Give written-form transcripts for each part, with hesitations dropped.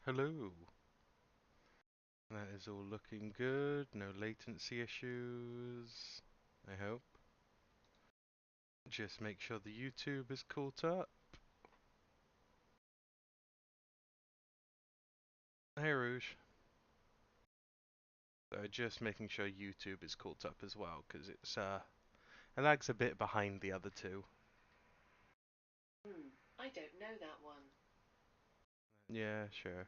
Hello. That is all looking good. No latency issues. I hope. Just make sure the YouTube is caught up. Hey Rouge. Just making sure YouTube is caught up as well, because it lags a bit behind the other two. I don't know that one. Yeah, sure.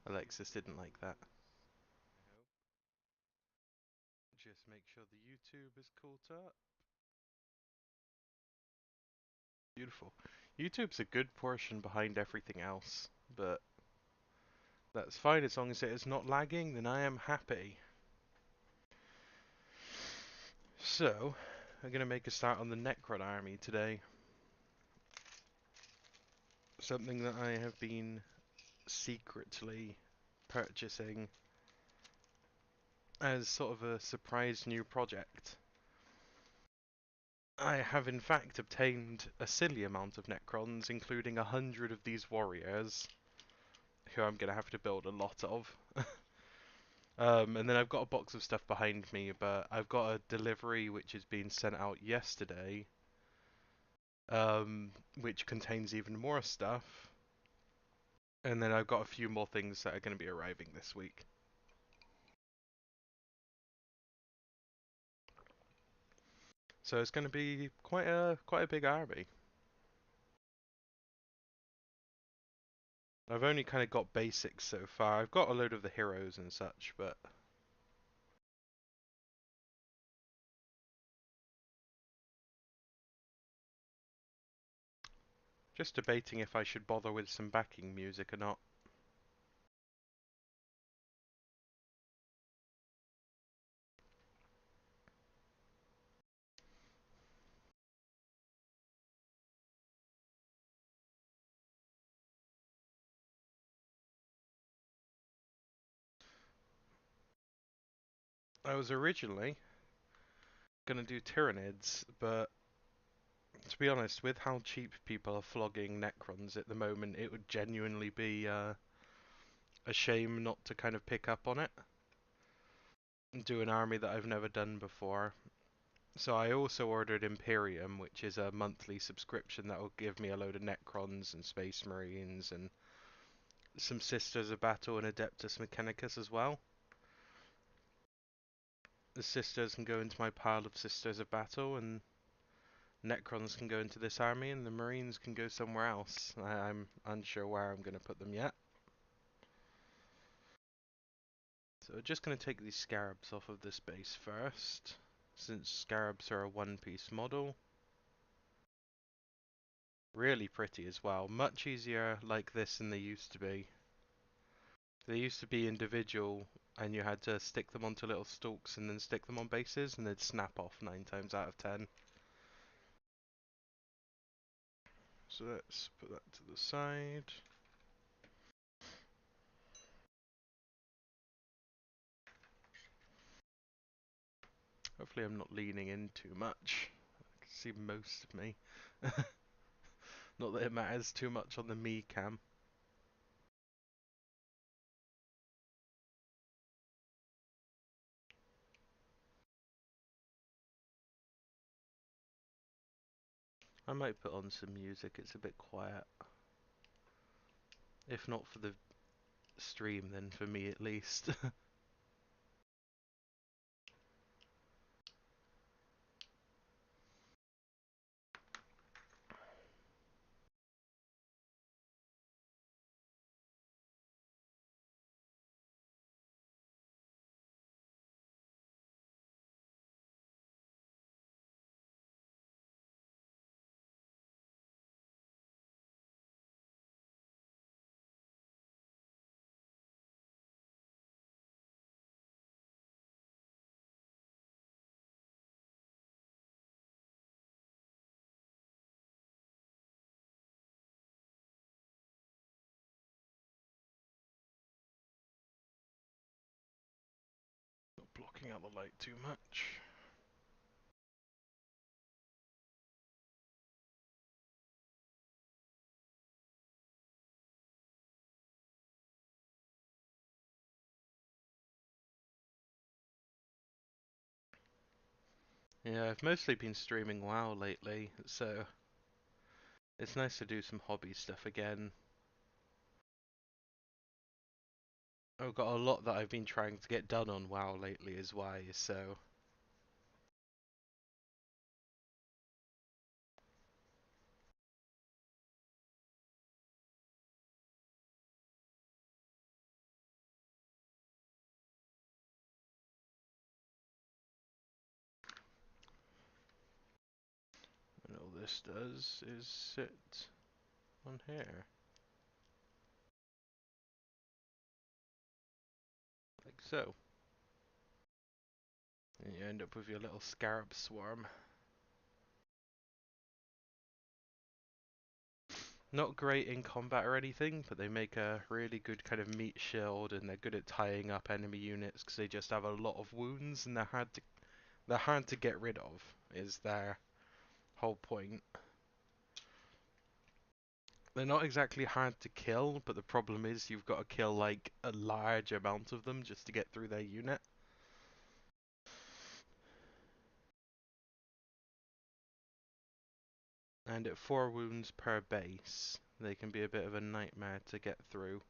Alexis didn't like that. Just make sure the YouTube is caught up. Beautiful. YouTube's a good portion behind everything else, but that's fine as long as it is not lagging, then I am happy. So, I'm going to make a start on the Necron army today. Something that I have been secretly purchasing as sort of a surprise new project. I have in fact obtained a silly amount of Necrons, including 100 of these warriors, who I'm going to have to build a lot of. And then I've got a box of stuff behind me, but I've got a delivery which is being sent out yesterday, which contains even more stuff. And then I've got a few more things that are going to be arriving this week. So it's going to be quite a big army. I've only kind of got basics so far. I've got a load of the heroes and such, but just debating if I should bother with some backing music or not. I was originally going to do Tyranids, but to be honest, with how cheap people are flogging Necrons at the moment, it would genuinely be a shame not to kind of pick up on it and do an army that I've never done before. So I also ordered Imperium, which is a monthly subscription that will give me a load of Necrons and Space Marines and some Sisters of Battle and Adeptus Mechanicus as well. The Sisters can go into my pile of Sisters of Battle, and Necrons can go into this army, and the Marines can go somewhere else. I'm unsure where I'm going to put them yet. So we're just going to take these Scarabs off of this base first, since Scarabs are a one-piece model. Really pretty as well. Much easier like this than they used to be. They used to be individual, and you had to stick them onto little stalks and then stick them on bases, and they'd snap off 9 times out of 10. So let's put that to the side. Hopefully I'm not leaning in too much. I can see most of me. Not that it matters too much on the me cam. I might put on some music, it's a bit quiet. If not for the stream, then for me at least. Not blocking out the light too much. Yeah, I've mostly been streaming WoW lately, so it's nice to do some hobby stuff again. I've got a lot that I've been trying to get done on WoW lately is why, so and all this does is sit on here. Like so. And you end up with your little scarab swarm. Not great in combat or anything, but they make a really good kind of meat shield, and they're good at tying up enemy units because they just have a lot of wounds and they're hard to get rid of. Is their whole point. They're not exactly hard to kill, but the problem is you've got to kill like a large amount of them just to get through their unit. And at 4 wounds per base, they can be a bit of a nightmare to get through.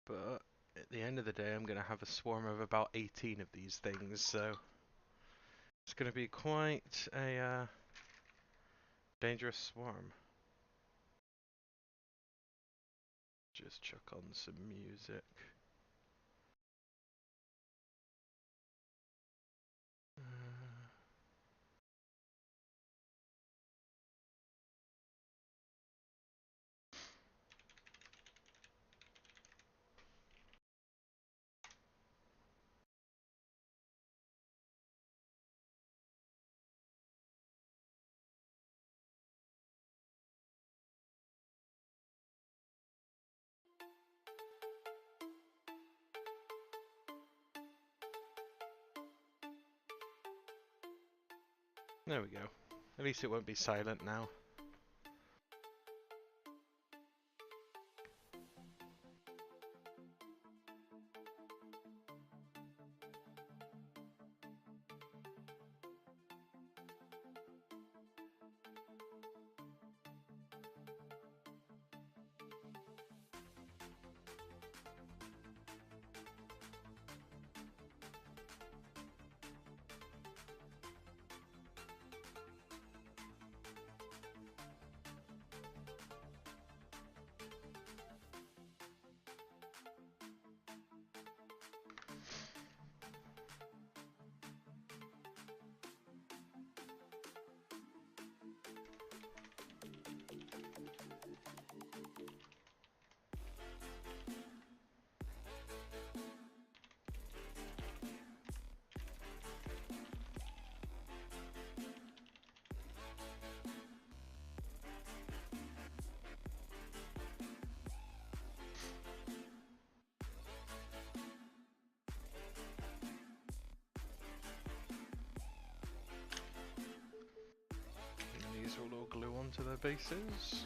But at the end of the day, I'm going to have a swarm of about 18 of these things, so it's going to be quite a dangerous swarm. Just chuck on some music. There we go. At least it won't be silent now. And these will all glue onto their bases.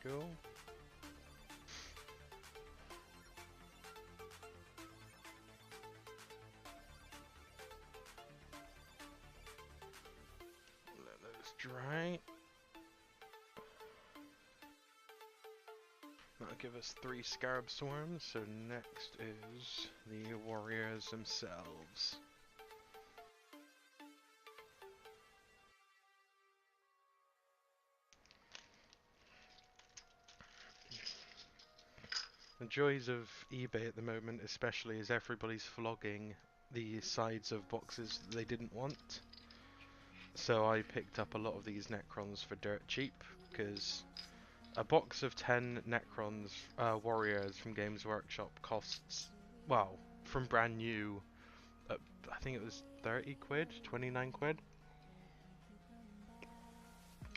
Cool. Let those dry. That'll give us 3 scarab swarms, so next is the warriors themselves. The joys of eBay at the moment especially is everybody's flogging the sides of boxes that they didn't want. So I picked up a lot of these Necrons for dirt cheap, because a box of 10 Necrons warriors from Games Workshop costs, well, from brand new, I think it was 30 quid, 29 quid.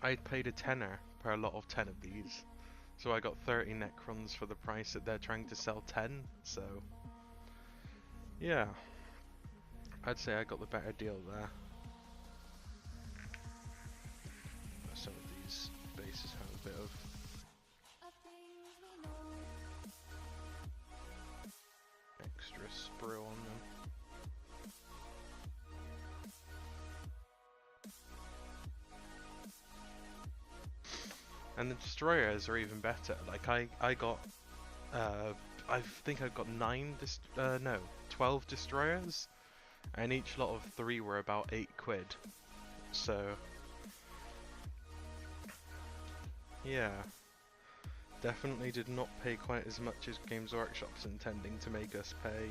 I paid a tenner per lot of 10 of these. So I got 30 Necrons for the price that they're trying to sell 10, so yeah, I'd say I got the better deal there. Some of these bases have a bit of extra sprue on them. And the destroyers are even better. Like I got, I think I got 12 destroyers, and each lot of 3 were about 8 quid. So yeah, definitely did not pay quite as much as Games Workshop's intending to make us pay.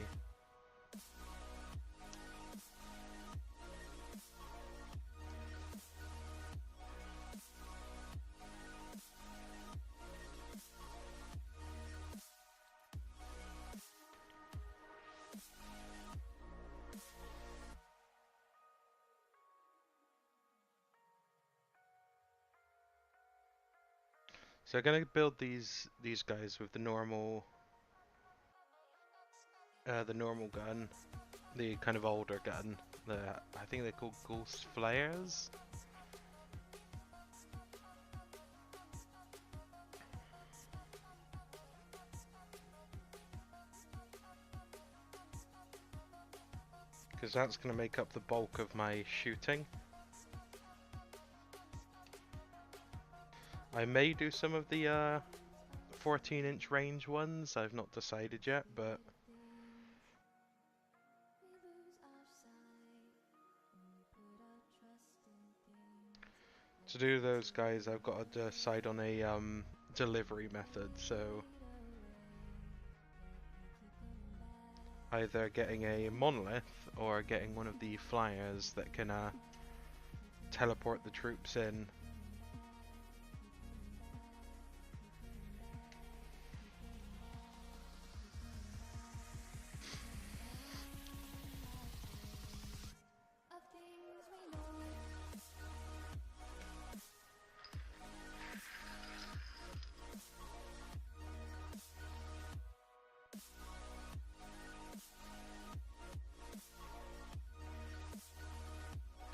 So I'm gonna build these guys with the normal gun, the kind of older gun. I think they're called Ghost Flares. Because that's gonna make up the bulk of my shooting. I may do some of the 14-inch range ones, I've not decided yet, but to do those guys I've got to decide on a delivery method, so either getting a monolith or getting one of the flyers that can teleport the troops in.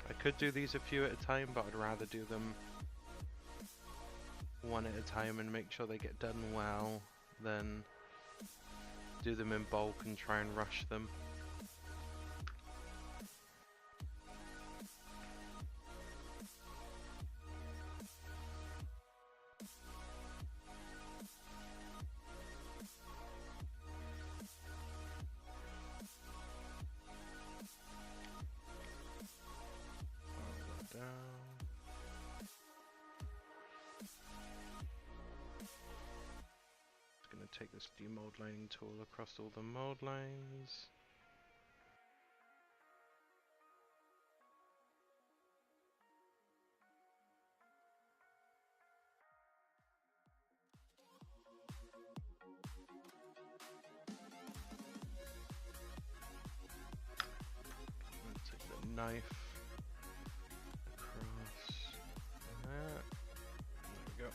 I could do these a few at a time, but I'd rather do them one at a time and make sure they get done well than do them in bulk and try and rush them. Take this demold lining tool across all the mold lines. Take the knife across that. There we go.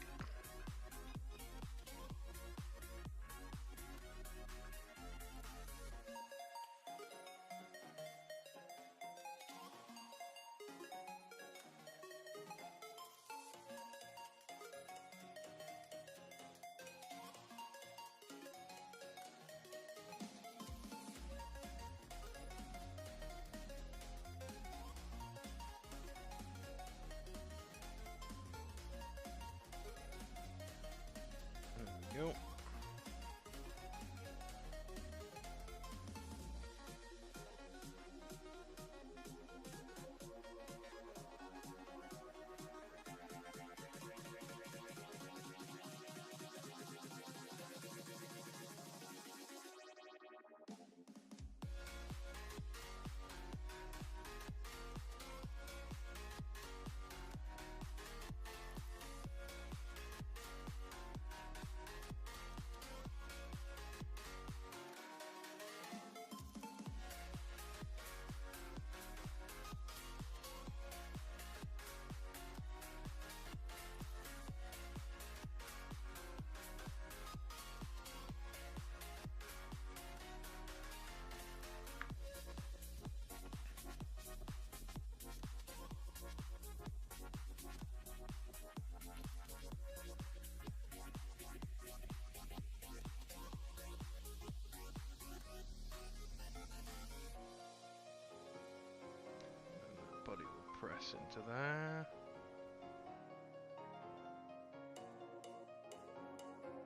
gas into there.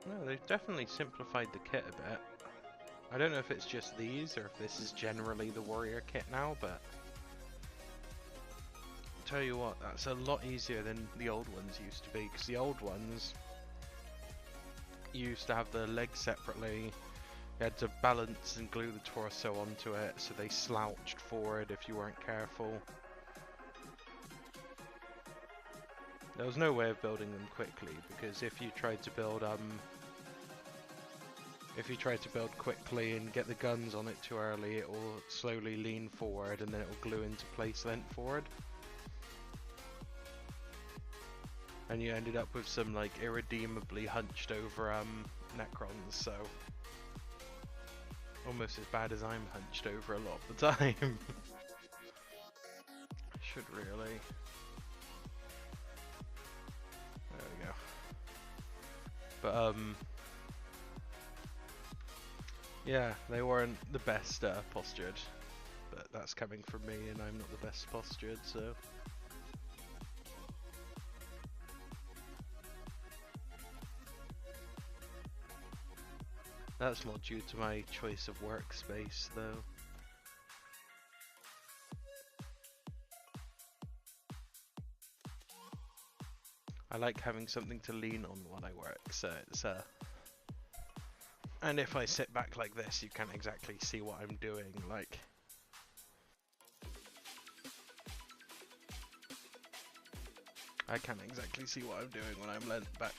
No, they've definitely simplified the kit a bit. I don't know if it's just these or if this is generally the warrior kit now, but tell you what, that's a lot easier than the old ones used to be, because the old ones you used to have the legs separately. You had to balance and glue the torso onto it so they slouched forward if you weren't careful. There was no way of building them quickly, because if you tried to build quickly and get the guns on it too early, it will slowly lean forward and then it will glue into place then forward. And you ended up with some like irredeemably hunched over Necrons, so almost as bad as I'm hunched over a lot of the time. Should really. There we go. But yeah, they weren't the best postured, but that's coming from me and I'm not the best postured, so. That's more due to my choice of workspace, though. I like having something to lean on while I work, so it's and if I sit back like this, you can't exactly see what I'm doing, like. I can't exactly see what I'm doing when I'm leant back.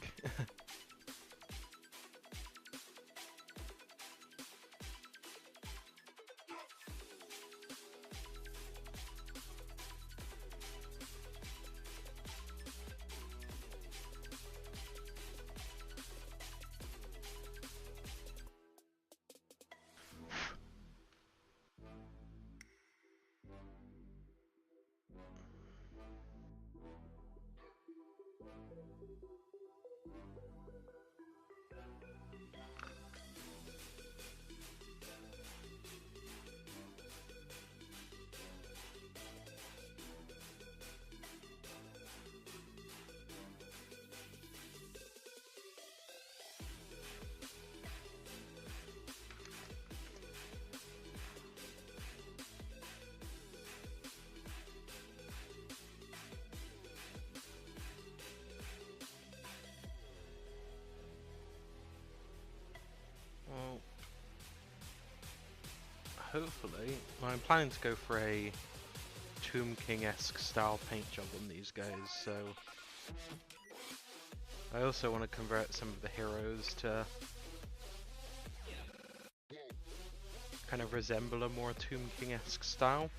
Well, hopefully, I'm planning to go for a Tomb King-esque style paint job on these guys, so I also want to convert some of the heroes to kind of resemble a more Tomb King-esque style.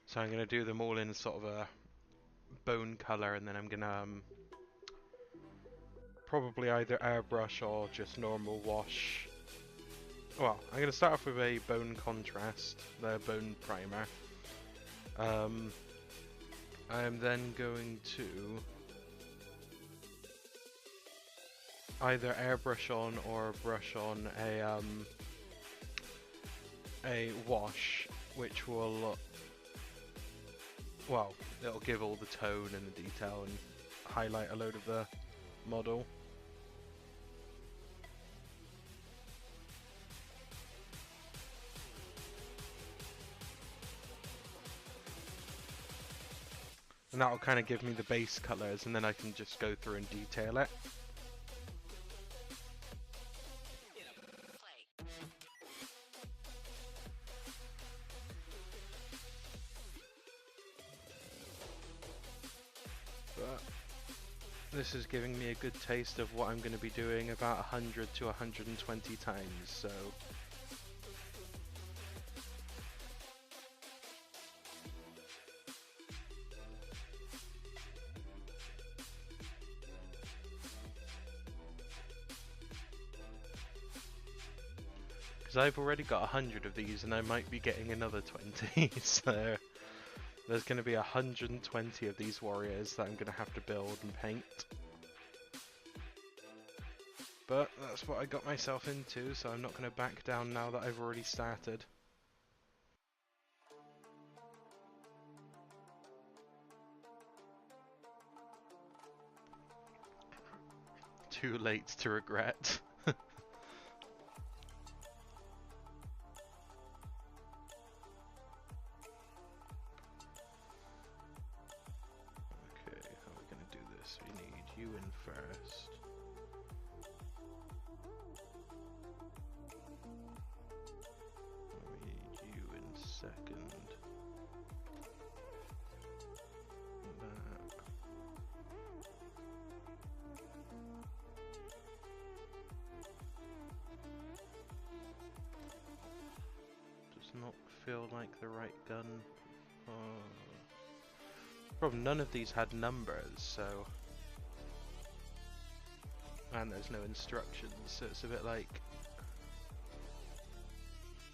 So I'm going to do them all in sort of a bone colour, and then I'm going to probably either airbrush or just normal wash. Well, I'm going to start off with a bone contrast, the bone primer. I am then going to either airbrush on or brush on a wash, which will, well, it'll give all the tone and the detail and highlight a load of the model. And that'll kind of give me the base colours, and then I can just go through and detail it. But this is giving me a good taste of what I'm going to be doing about 100 to 120 times, so Because I've already got 100 of these and I might be getting another 20, so there's going to be 120 of these warriors that I'm going to have to build and paint. But that's what I got myself into, so I'm not going to back down now that I've already started. Too late to regret. Okay, how are we going to do this? We need you in first. We need you in second. That. Does not feel like the right gun. Oh. Problem, none of these had numbers, so... And there's no instructions, so it's a bit like...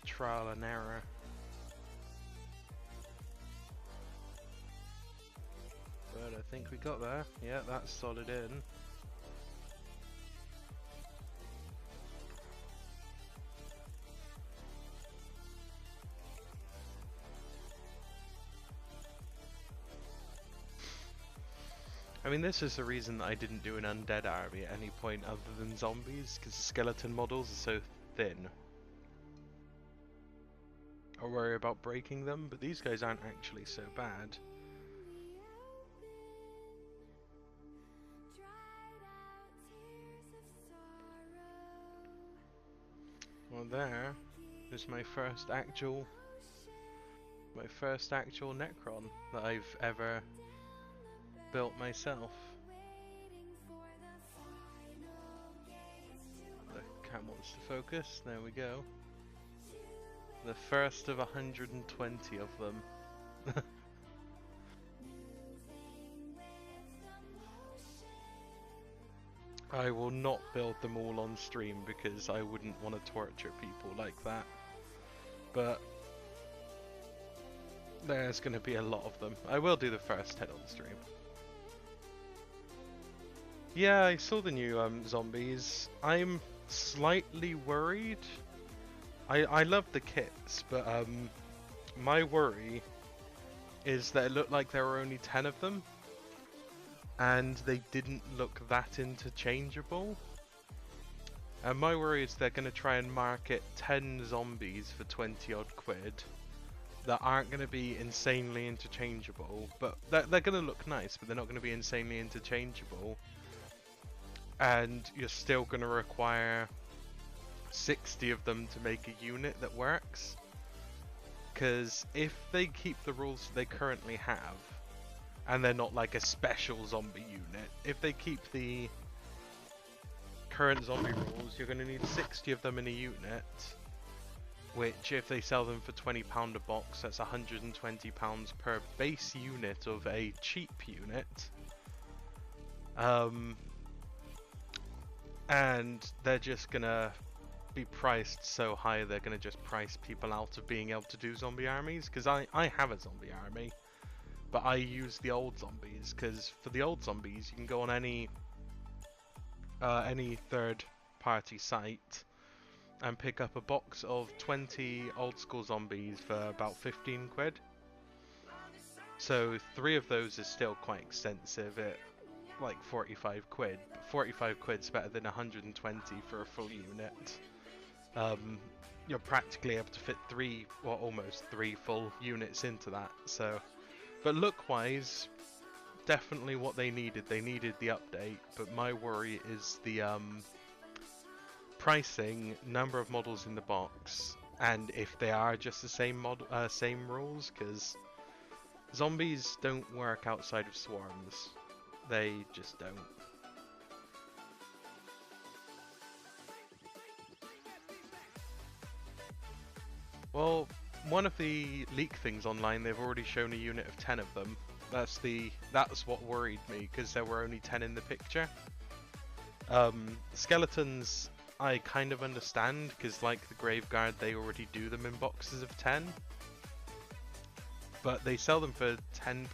trial and error. But I think we got there. Yeah, that's solid in. I mean, this is the reason that I didn't do an undead army at any point other than zombies, because the skeleton models are so thin. I worry about breaking them, but these guys aren't actually so bad. Well, there is my first actual Necron that I've ever built myself. The cat wants to focus. There we go. The first of 120 of them. I will not build them all on stream because I wouldn't want to torture people like that. But there's going to be a lot of them. I will do the first 10 on stream. Yeah, I saw the new zombies. I'm slightly worried. I love the kits, but my worry is that it looked like there were only 10 of them, and they didn't look that interchangeable. And my worry is they're going to try and market 10 zombies for 20 odd quid that aren't going to be insanely interchangeable, but they're going to look nice, but they're not going to be insanely interchangeable. And you're still going to require 60 of them to make a unit that works. Because if they keep the rules they currently have, and they're not like a special zombie unit, if they keep the current zombie rules, you're going to need 60 of them in a unit, which if they sell them for £20 a box, that's £120 per base unit of a cheap unit. And they're just gonna be priced so high they're gonna just price people out of being able to do zombie armies, because I have a zombie army, but I use the old zombies, because for the old zombies you can go on any third party site and pick up a box of 20 old school zombies for about 15 quid. So 3 of those is still quite expensive at like 45 quid. 45 quid's better than 120 for a full unit. You're practically able to fit 3, or almost 3 full units into that. So, but look-wise, definitely what they needed. They needed the update, but my worry is the pricing, number of models in the box, and if they are just the same same rules, because zombies don't work outside of swarms. They just don't. Well, one of the leak things online, they've already shown a unit of 10 of them. That's what worried me, because there were only 10 in the picture. Skeletons I kind of understand, because like the Graveguard, they already do them in boxes of 10. But they sell them for £10,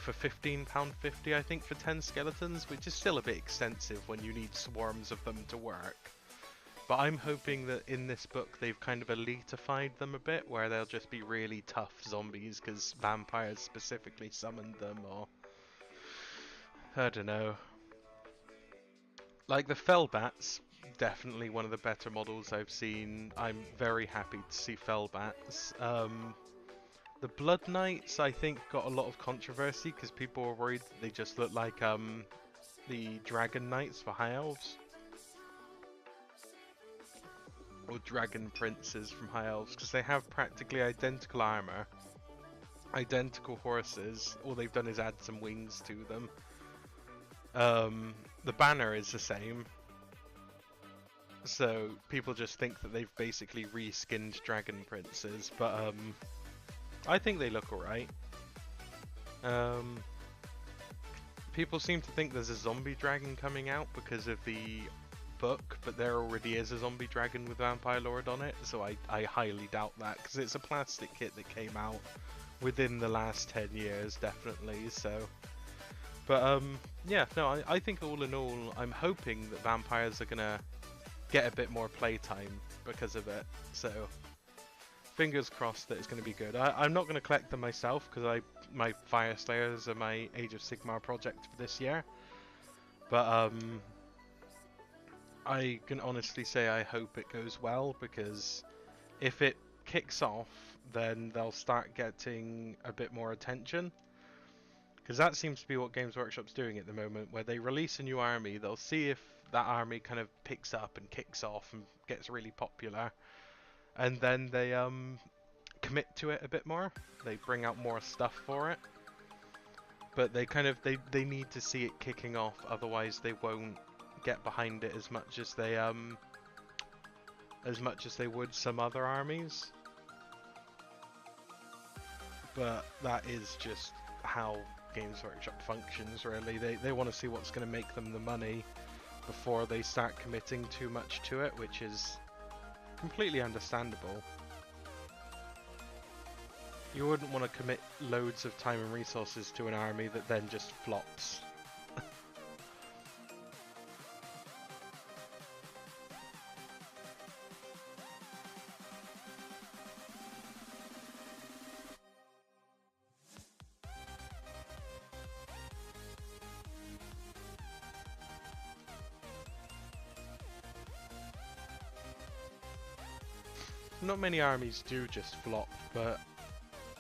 for £15.50 I think for 10 skeletons, which is still a bit extensive when you need swarms of them to work. But I'm hoping that in this book they've kind of elitified them a bit, where they'll just be really tough zombies because vampires specifically summoned them, or I don't know. Like the Fellbats, definitely one of the better models I've seen. I'm very happy to see Fellbats. The Blood Knights, I think, got a lot of controversy because people were worried that they just look like the Dragon Knights for High Elves. Or Dragon Princes from High Elves, because they have practically identical armor, identical horses. All they've done is add some wings to them. The banner is the same, so people just think that they've basically reskinned Dragon Princes, but I think they look alright. People seem to think there's a zombie dragon coming out because of the book, but there already is a zombie dragon with Vampire Lord on it, so I highly doubt that, because it's a plastic kit that came out within the last 10 years, definitely, so... But, yeah, no, I think all in all, I'm hoping that vampires are gonna get a bit more playtime because of it, so... Fingers crossed that it's going to be good. I'm not going to collect them myself, because my Fire Slayers are my Age of Sigmar project for this year. But, I can honestly say I hope it goes well, because if it kicks off, then they'll start getting a bit more attention. Because that seems to be what Games Workshop's doing at the moment, where they release a new army, they'll see if that army kind of picks up and kicks off and gets really popular, and then they commit to it a bit more. They bring out more stuff for it. But they kind of they need to see it kicking off, otherwise they won't get behind it as much as they would some other armies. But that is just how Games Workshop functions, really. They want to see what's going to make them the money before they start committing too much to it, which is completely understandable. You wouldn't want to commit loads of time and resources to an army that then just flops. Not many armies do just flop, but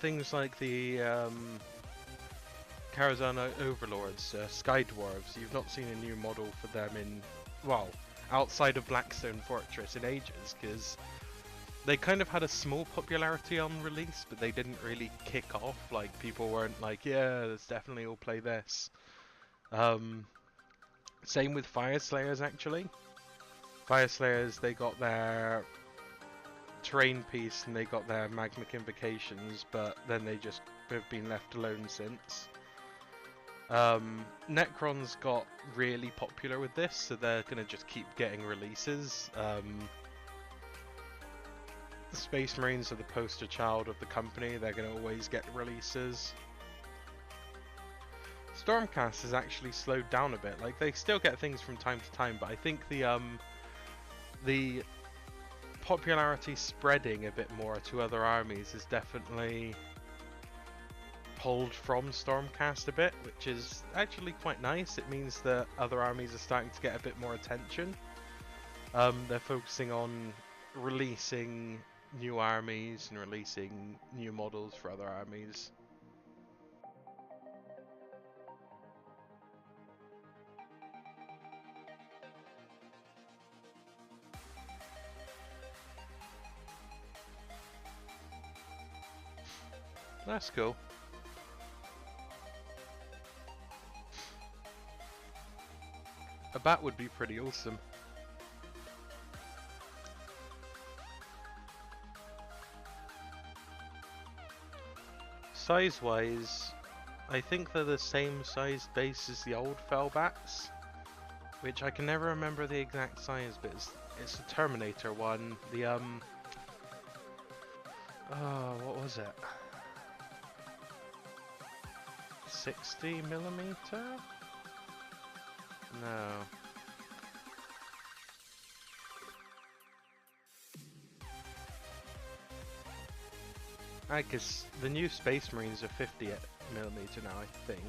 things like the Karazhan Overlords, Sky Dwarves, you've not seen a new model for them in, well, outside of Blackstone Fortress in ages, because they kind of had a small popularity on release, but they didn't really kick off. Like, people weren't like, yeah, let's definitely all play this. Same with Fire Slayers, actually. Fire Slayers, they got their terrain piece and they got their Magmic Invocations, but then they just have been left alone since. Necrons got really popular with this, so they're going to just keep getting releases. The Space Marines are the poster child of the company, they're going to always get releases. Stormcast has actually slowed down a bit. Like, they still get things from time to time, but I think the popularity spreading a bit more to other armies is definitely pulled from Stormcast a bit, which is actually quite nice. It means that other armies are starting to get a bit more attention. They're focusing on releasing new armies and releasing new models for other armies. That's cool. A bat would be pretty awesome. Size-wise, I think they're the same size base as the old Fellbats, which I can never remember the exact size, but it's the Terminator one. The oh, what was it? 60 millimeter? No. I guess the new Space Marines are 50 millimeter now, I think.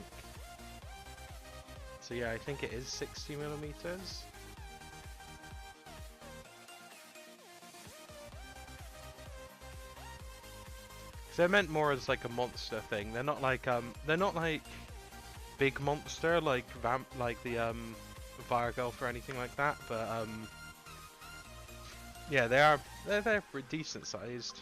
So yeah, I think it is 60 millimeters. So I meant more as like a monster thing. They're not like big monster like the Vargulf or anything like that, but yeah, they're decent sized.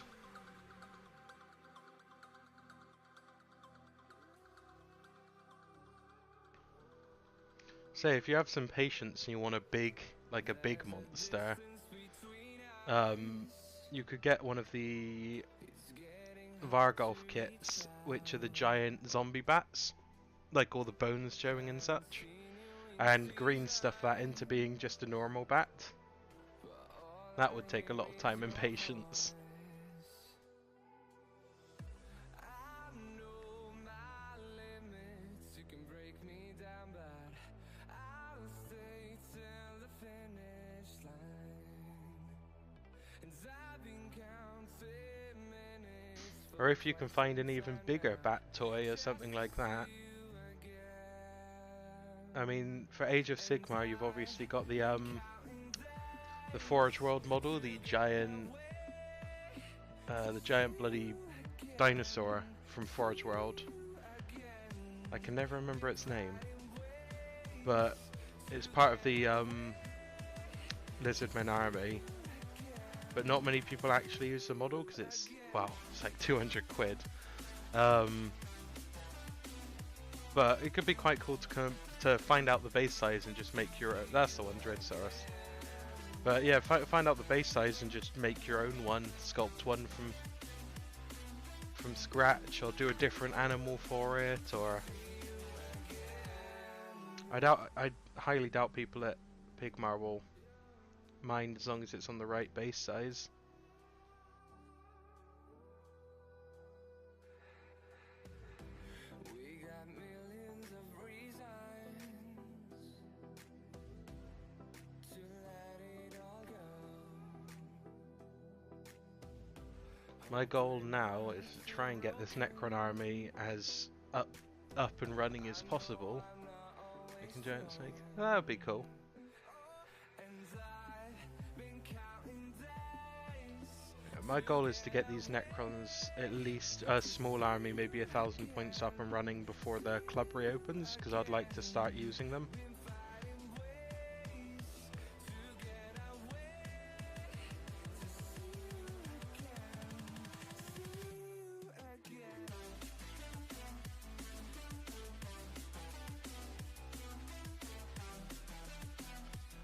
Say if you have some patience and you want a big monster, you could get one of the Vargulf kits, which are the giant zombie bats, like all the bones showing and such, and green stuff that into being just a normal bat. That would take a lot of time and patience. Or if you can find an even bigger bat toy or something like that. I mean, for Age of Sigmar, you've obviously got the Forge World model, the giant bloody dinosaur from Forge World. I can never remember its name, but it's part of the Lizardmen army. But not many people actually use the model because it's, well, it's like 200 quid. But it could be quite cool to find out the base size and just make your own. That's the one, Dreadsaurus. But yeah, find out the base size and just make your own one, sculpt one from scratch, or do a different animal for it, or I highly doubt people at Pigmar will mind as long as it's on the right base size. My goal now is to try and get this Necron army as up and running as possible. You can giant snake. That would be cool. My goal is to get these Necrons at least a small army, maybe 1,000 points up and running before the club reopens, because I'd like to start using them.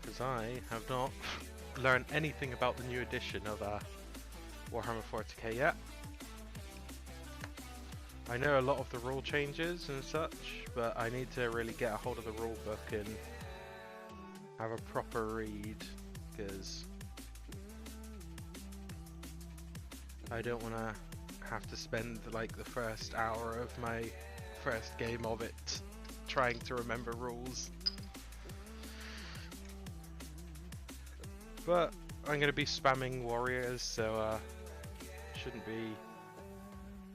Because I have not learned anything about the new edition of Warhammer 40k yet. I know a lot of the rule changes and such, but I need to really get a hold of the rule book and have a proper read, because I don't want to have to spend like the first hour of my first game of it trying to remember rules. But I'm going to be spamming warriors, so shouldn't be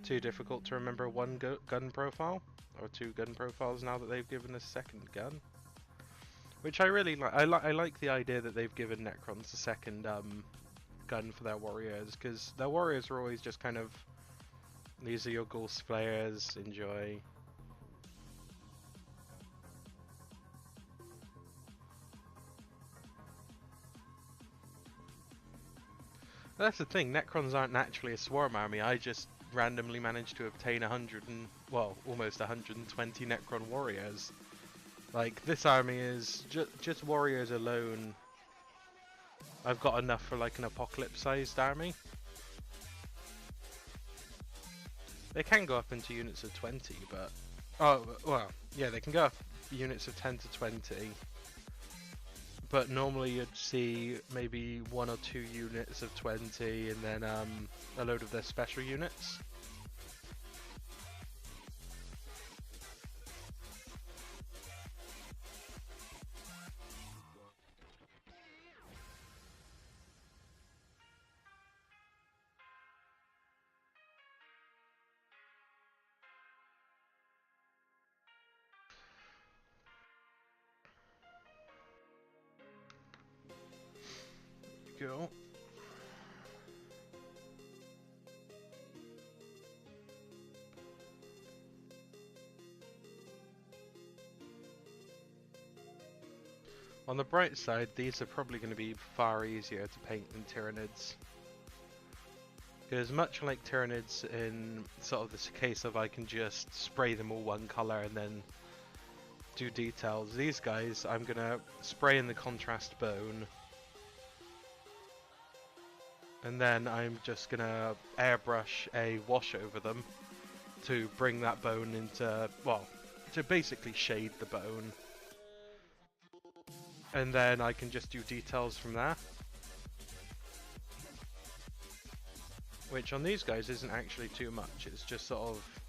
too difficult to remember one gun profile, or two gun profiles now that they've given a second gun. Which I really like. I like the idea that they've given Necrons a second gun for their warriors, because their warriors are always just kind of, these are your ghoul players, enjoy. That's the thing, Necrons aren't naturally a swarm army. I just randomly managed to obtain almost 120 Necron warriors. Like, this army is just warriors alone. I've got enough for like an apocalypse-sized army. They can go up into units of 20, but... oh, well, yeah, they can go up units of 10 to 20. but normally you'd see maybe 1 or 2 units of 20, and then a load of their special units. Go. On the bright side, these are probably going to be far easier to paint than Tyranids. Because much like Tyranids in sort of this case of I can just spray them all one colour and then do details, these guys I'm going to spray in the contrast bone. And then I'm just going to airbrush a wash over them to bring that bone into, well, to basically shade the bone. And then I can just do details from there. Which on these guys isn't actually too much, it's just sort of,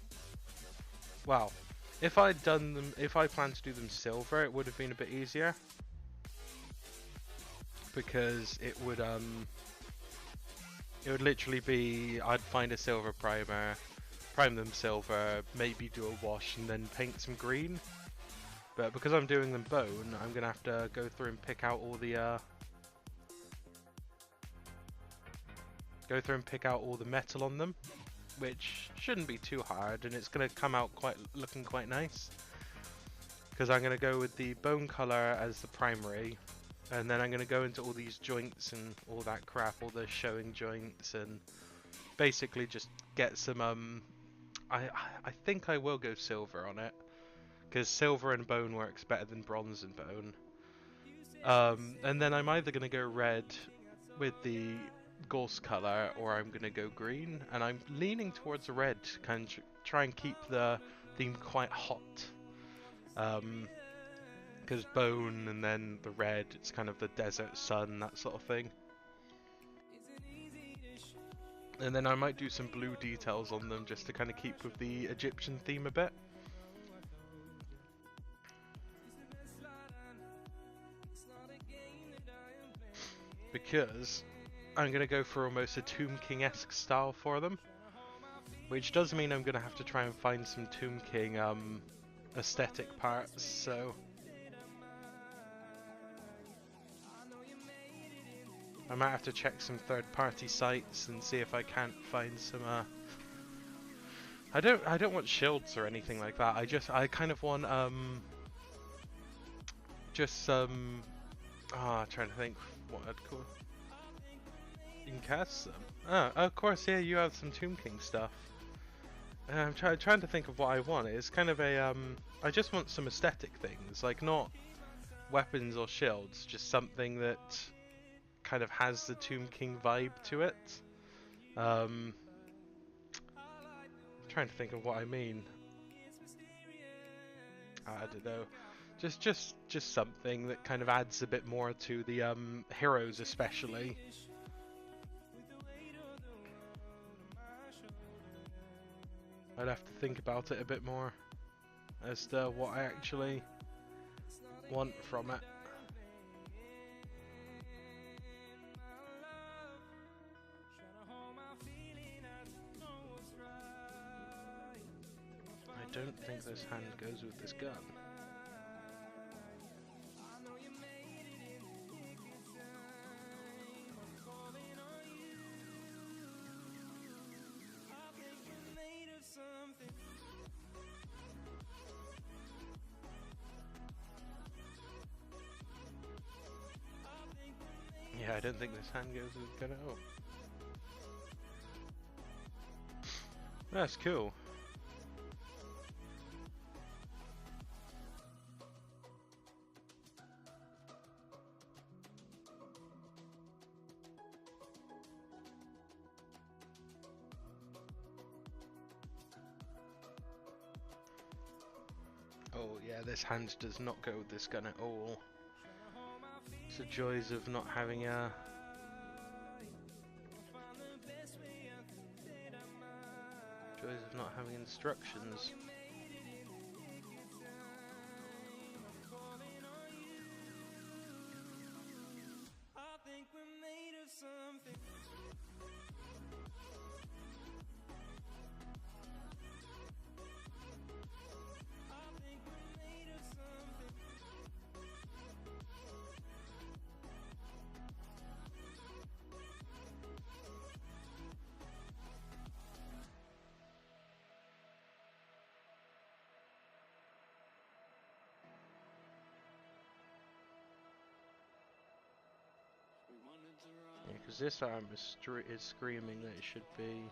well, if I'd done them, if I planned to do them silver, it would have been a bit easier. Because it would literally be, I'd find a silver primer, prime them silver, maybe do a wash and then paint some green. But because I'm doing them bone, I'm going to have to go through and pick out all the metal on them, which shouldn't be too hard, and it's going to come out looking quite nice. Because I'm going to go with the bone color as the primary, and then I'm going to go into all these joints and all that crap, all the showing joints, and basically just get some I think I will go silver on it, because silver and bone works better than bronze and bone. And then I'm either going to go red with the Gorse color, or I'm going to go green, and I'm leaning towards red to kind of try and keep the theme quite hot. Because bone and then the red, it's kind of the desert sun, that sort of thing. And then I might do some blue details on them just to kind of keep with the Egyptian theme a bit. Because I'm going to go for almost a Tomb King-esque style for them. Which does mean I'm going to have to try and find some Tomb King aesthetic parts, so I might have to check some third-party sites and see if I can't find some I don't want shields or anything like that. I kind of want just some trying to think what I'd call. You can cast them. Oh, of course, yeah, you have some Tomb King stuff. I'm trying to think of what I want. It's kind of a I just want some aesthetic things, like not weapons or shields, just something that kind of has the Tomb King vibe to it. I'm trying to think of what I mean. I don't know. Just something that kind of adds a bit more to the heroes, especially. I'd have to think about it a bit more as to what I actually want from it. I don't think this hand goes with this gun. Yeah, I don't think this hand goes with the gun at all. That's cool. Oh yeah, this hand does not go with this gun at all. the joys of not having instructions. Yeah, because this arm is screaming that it should be.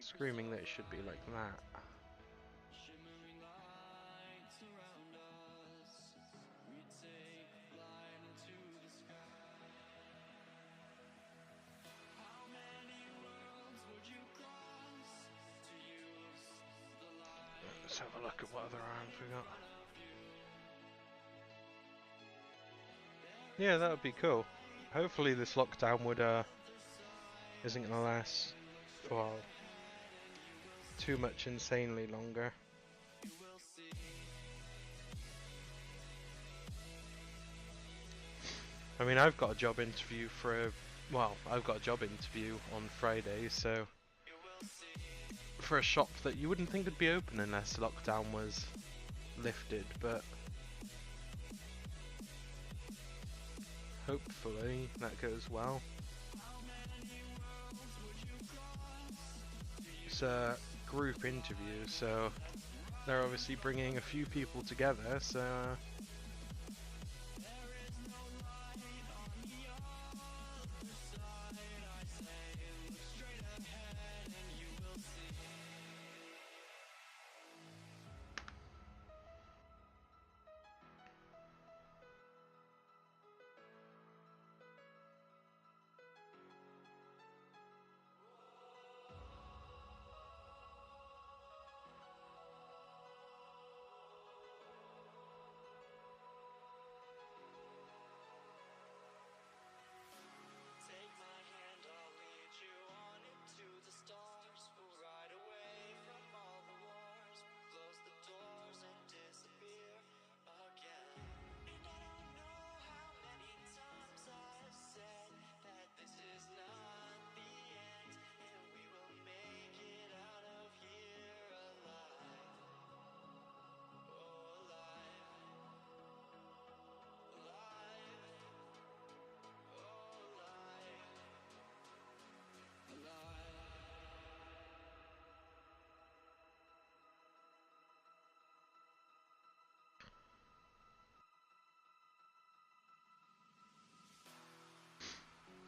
Screaming that it should be like that. Let's have a look at what other arms we got. Yeah, that would be cool. Hopefully this lockdown isn't gonna last for too much insanely longer. I mean, I've got a job interview I've got a job interview on Friday, so for a shop that you wouldn't think would be open unless lockdown was lifted, but hopefully that goes well. It's a group interview, so they're obviously bringing a few people together, so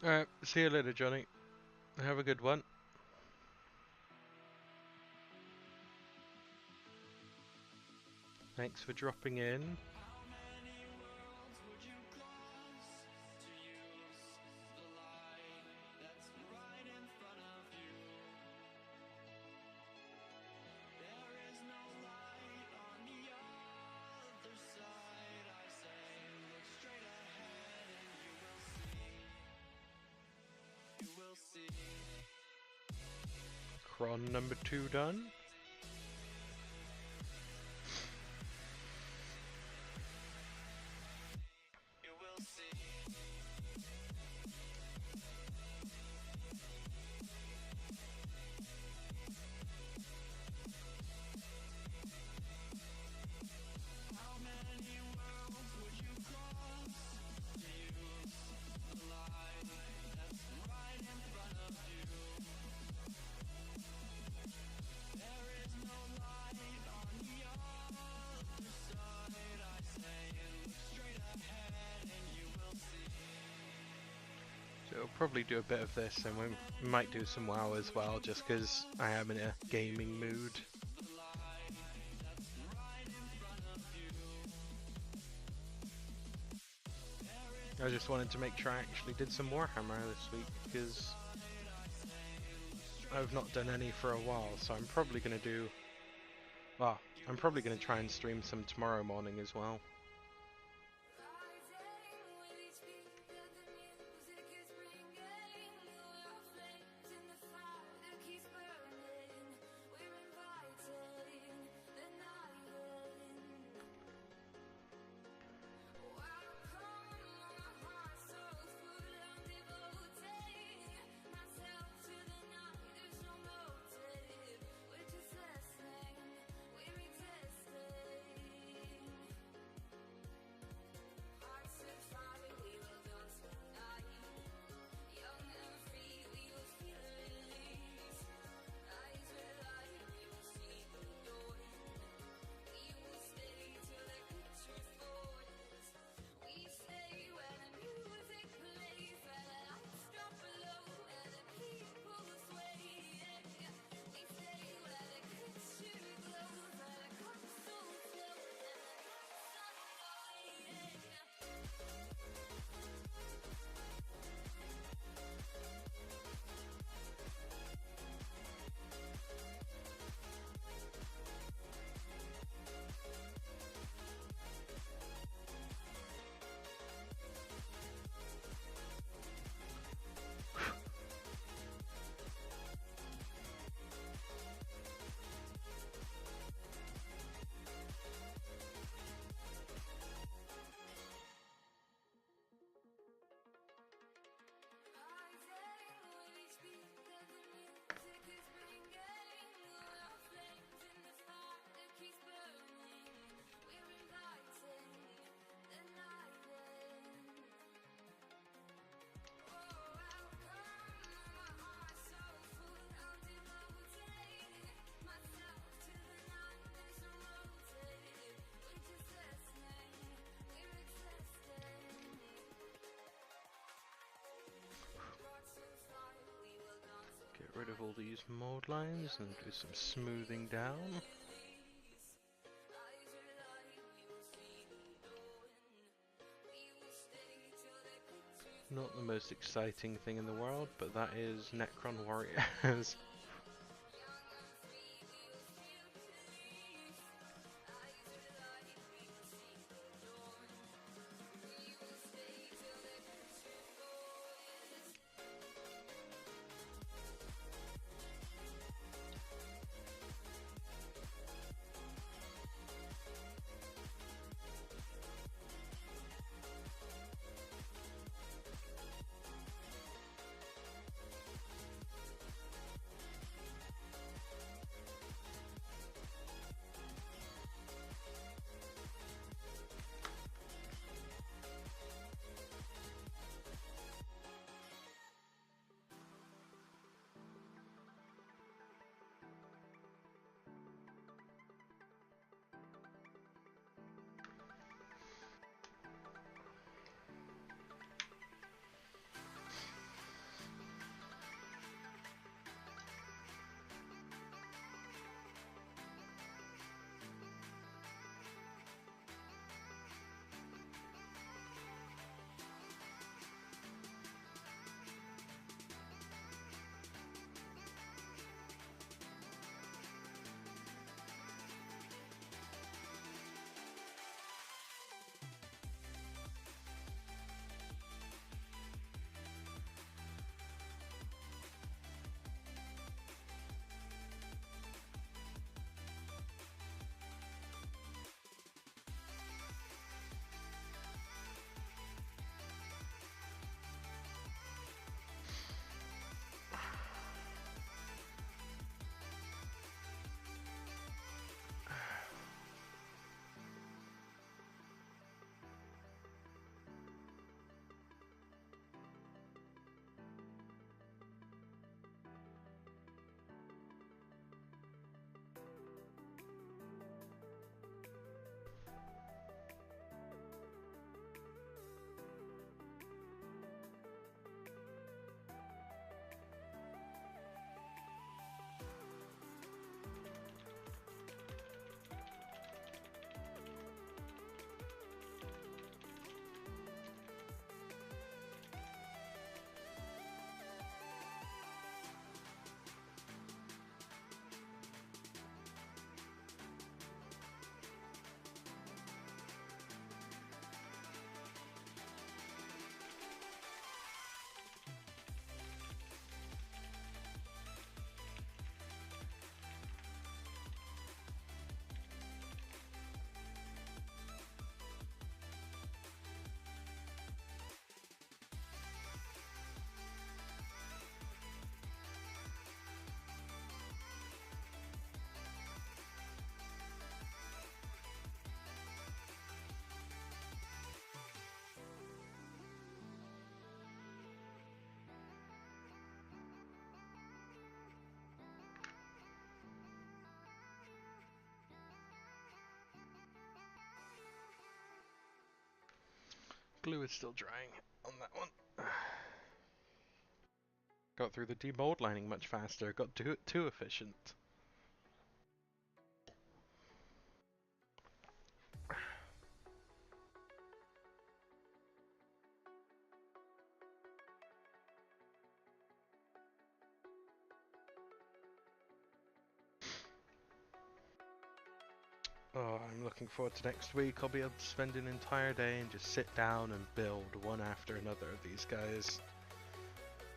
alright, see you later, Johnny. Have a good one. Thanks for dropping in. Cron number 2 done. So we'll probably do a bit of this, and we might do some WoW as well, just because I am in a gaming mood. I just wanted to make sure I actually did some Warhammer this week, because I've not done any for a while, so I'm probably going to do Well, I'm probably going to try and stream some tomorrow morning as well. Get rid of all these mold lines and do some smoothing down. Not the most exciting thing in the world, but that is Necron Warriors. Glue is still drying on that one. Got through the demold lining much faster. Got too efficient. Oh, I'm looking forward to next week. I'll be able to spend an entire day and just sit down and build one after another of these guys.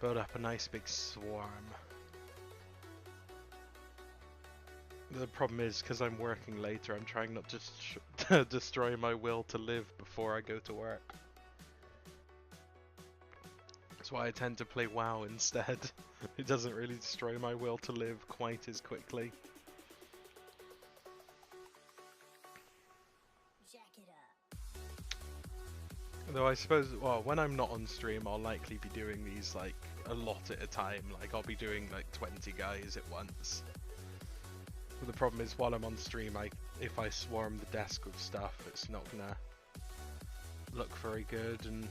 Build up a nice big swarm. The problem is, because I'm working later, I'm trying not to destroy my will to live before I go to work. That's why I tend to play WoW instead. It doesn't really destroy my will to live quite as quickly. Though I suppose, well, when I'm not on stream, I'll likely be doing these like a lot at a time. Like I'll be doing like 20 guys at once. But the problem is, while I'm on stream, if I swarm the desk with stuff, it's not gonna look very good, and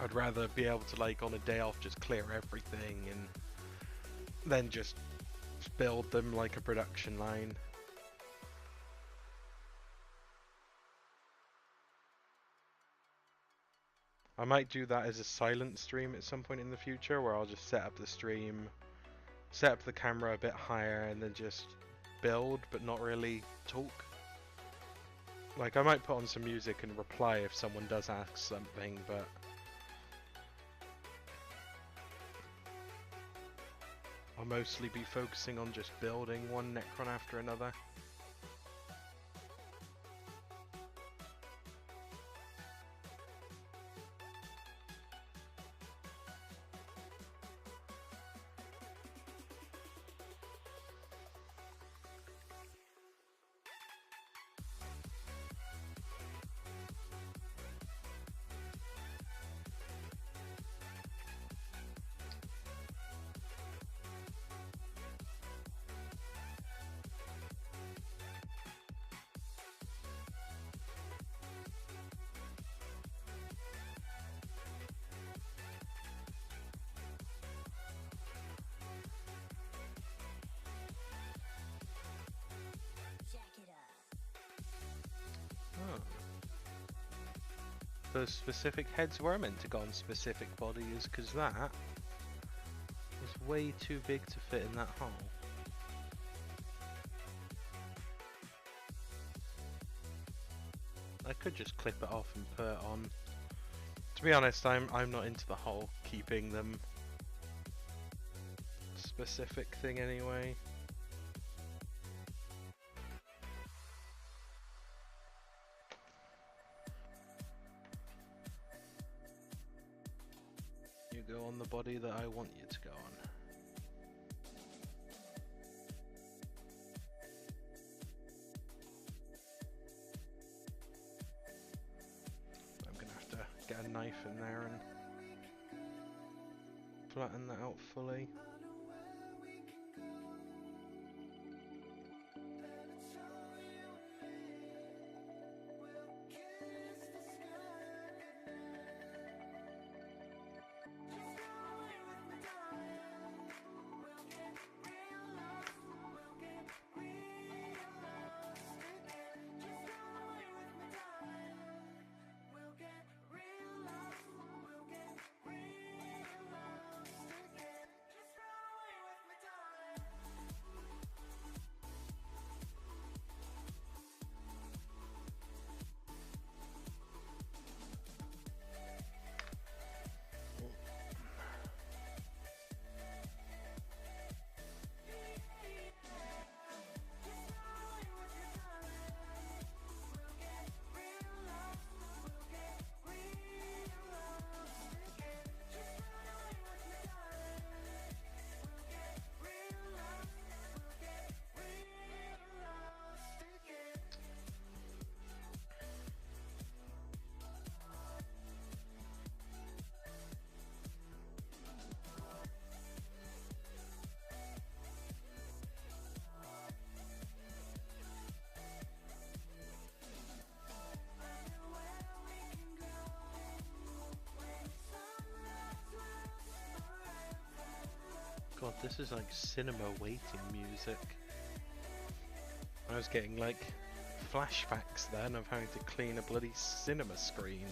I'd rather be able to, like, on a day off, just clear everything and then just build them like a production line. I might do that as a silent stream at some point in the future, where I'll just set up the stream, set up the camera a bit higher, and then just build, but not really talk. Like, I might put on some music and reply if someone does ask something, but I'll mostly be focusing on just building one Necron after another. Those specific heads were meant to go on specific bodies, because that is way too big to fit in that hole. I could just clip it off and put it on. To be honest, I'm not into the whole keeping them specific thing anyway. You go on the body that I want you to go on. I'm gonna have to get a knife in there and flatten that out fully. This is like cinema waiting music. I was getting like flashbacks then of having to clean a bloody cinema screen.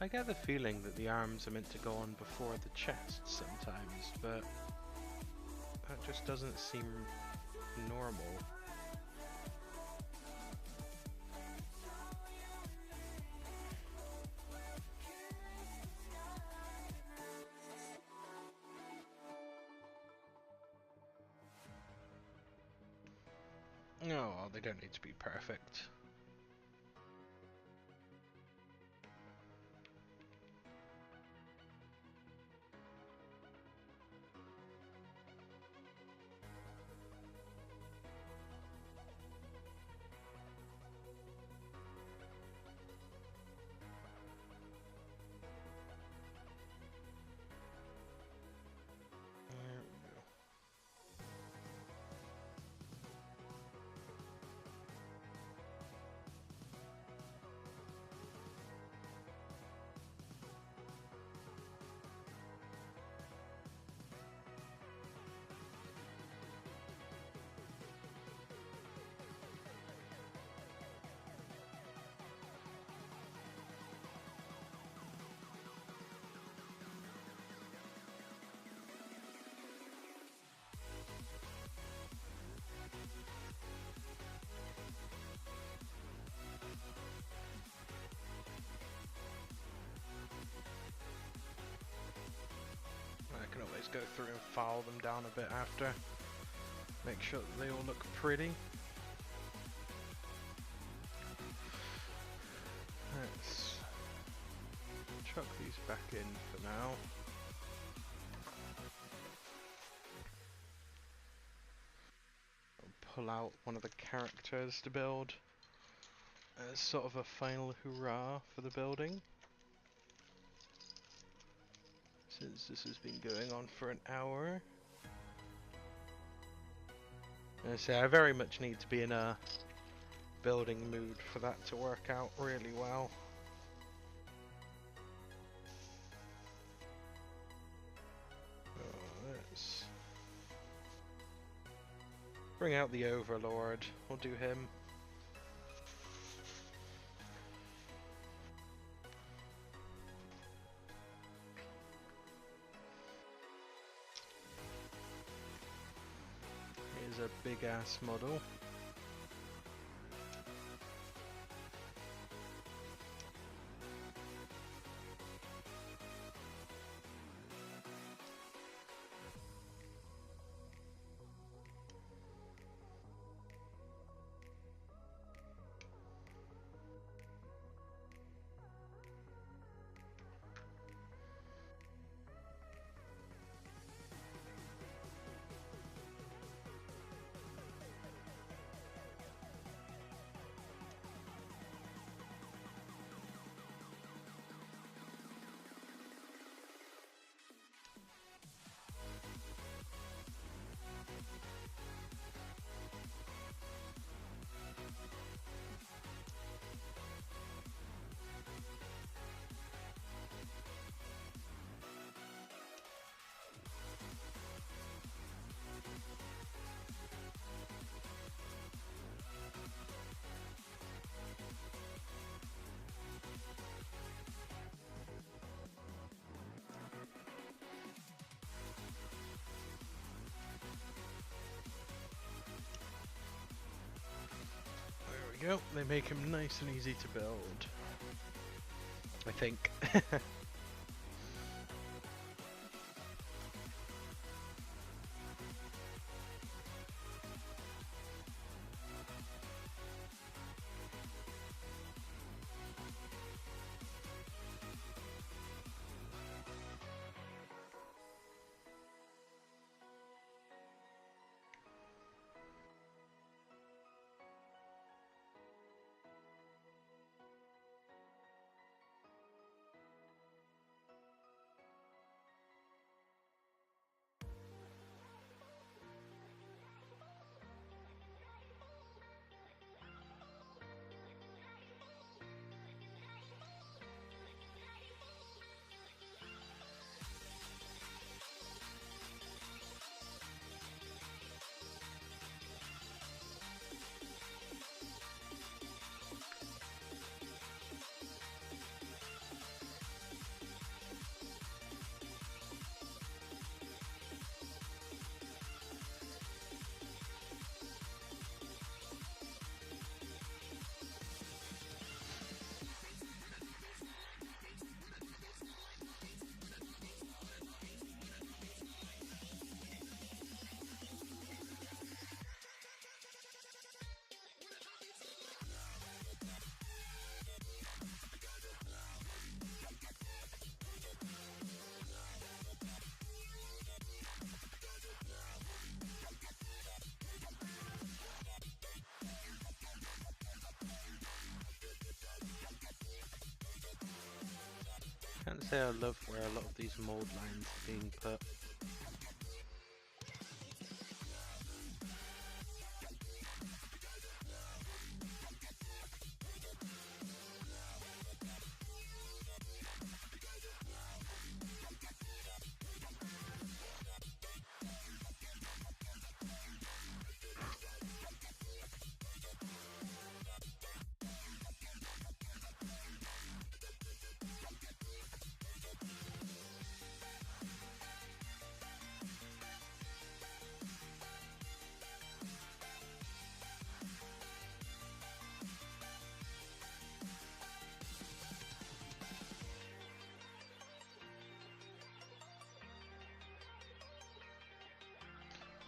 I get the feeling that the arms are meant to go on before the chest sometimes, but that just doesn't seem normal. No, well, they don't need to be perfect. I can always go through and file them down a bit after. Make sure that they all look pretty. Let's chuck these back in for now. I'll pull out one of the characters to build as sort of a final hurrah for the building. Since this has been going on for an hour. I say I very much need to be in a building mood for that to work out really well. Oh, let's bring out the Overlord. We'll do him. Here's a big ass model. go. They make him nice and easy to build. I think. Can't say I love where a lot of these mold lines are being put.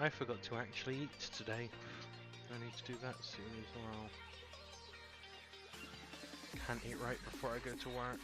I forgot to actually eat today. I need to do that soon as well. Can't eat right before I go to work.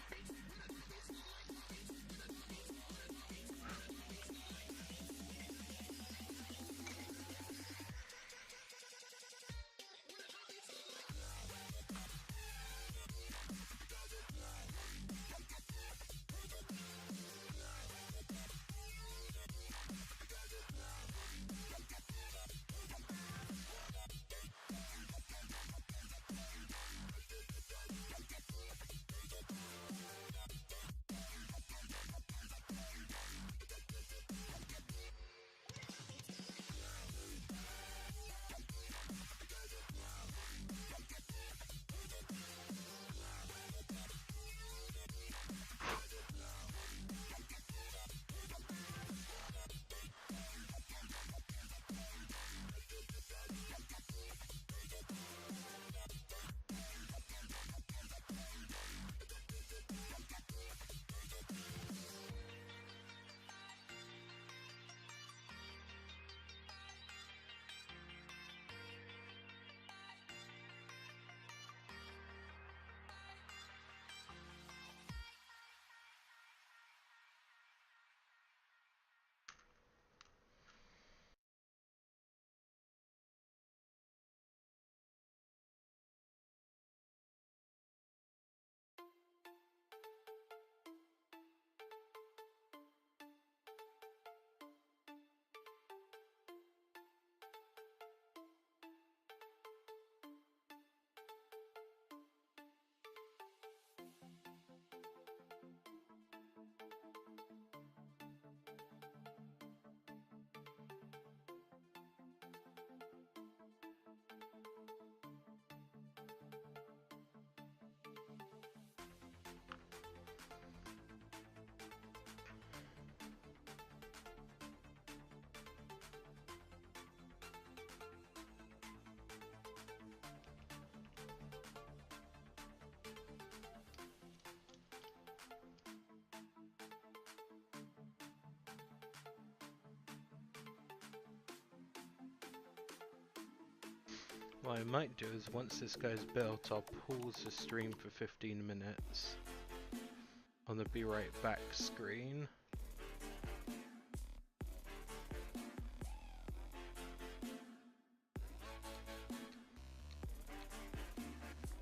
What I might do is once this guy's built, I'll pause the stream for 15 minutes on the be right back screen.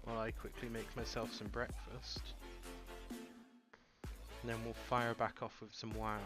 While I quickly make myself some breakfast. And then we'll fire back off with some WoW.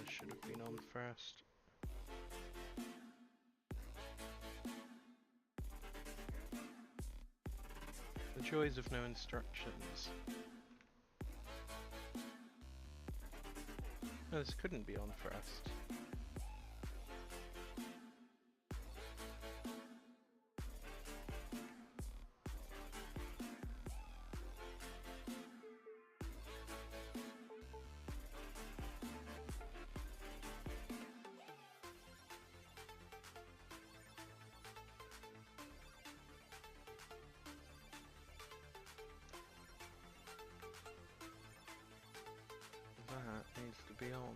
Should have been on first. The joys of no instructions. No, this couldn't be on first. That needs to be on.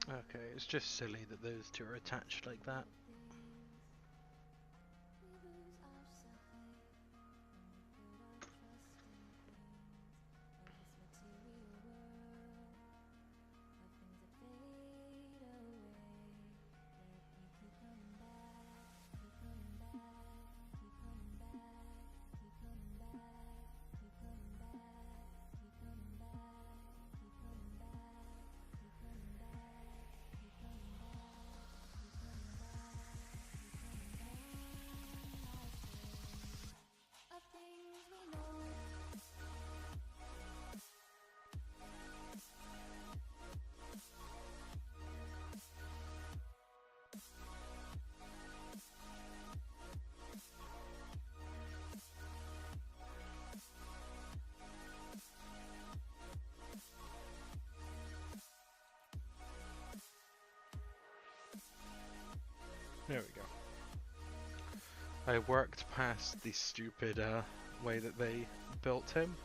Okay, it's just silly that those two are attached like that. There we go. I worked past the stupid way that they built him.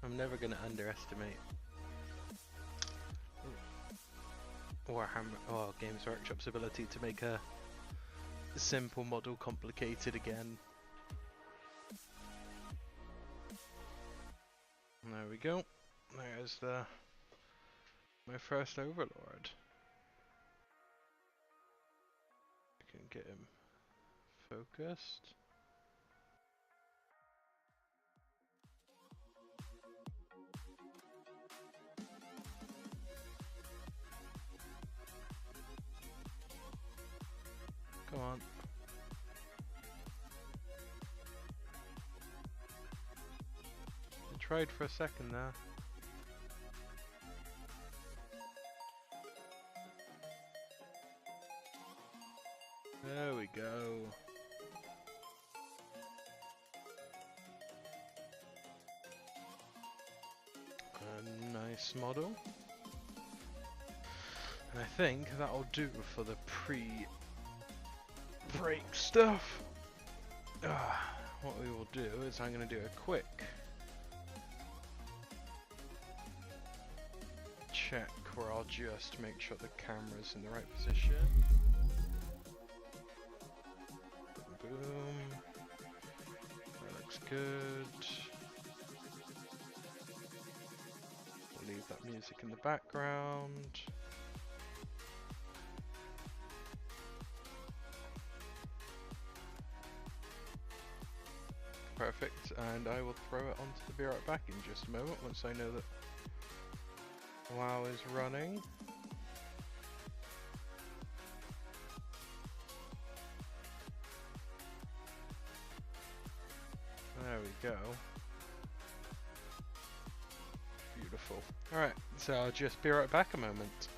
I'm never going to underestimate Warhammer, or Games Workshop's ability to make a simple model complicated again. There we go. There's my first Overlord. I can get him focused. Come on. I tried for a second there. There we go. A nice model. And I think that'll do for the pre-break stuff. What we will do is I'm going to do a quick check where I'll just make sure the camera's in the right position. Boom. That looks good. We'll leave that music in the background. Perfect, and I will throw it onto the Be Right Back in just a moment once I know that WoW is running. There we go. Beautiful. Alright, so I'll just be right back a moment.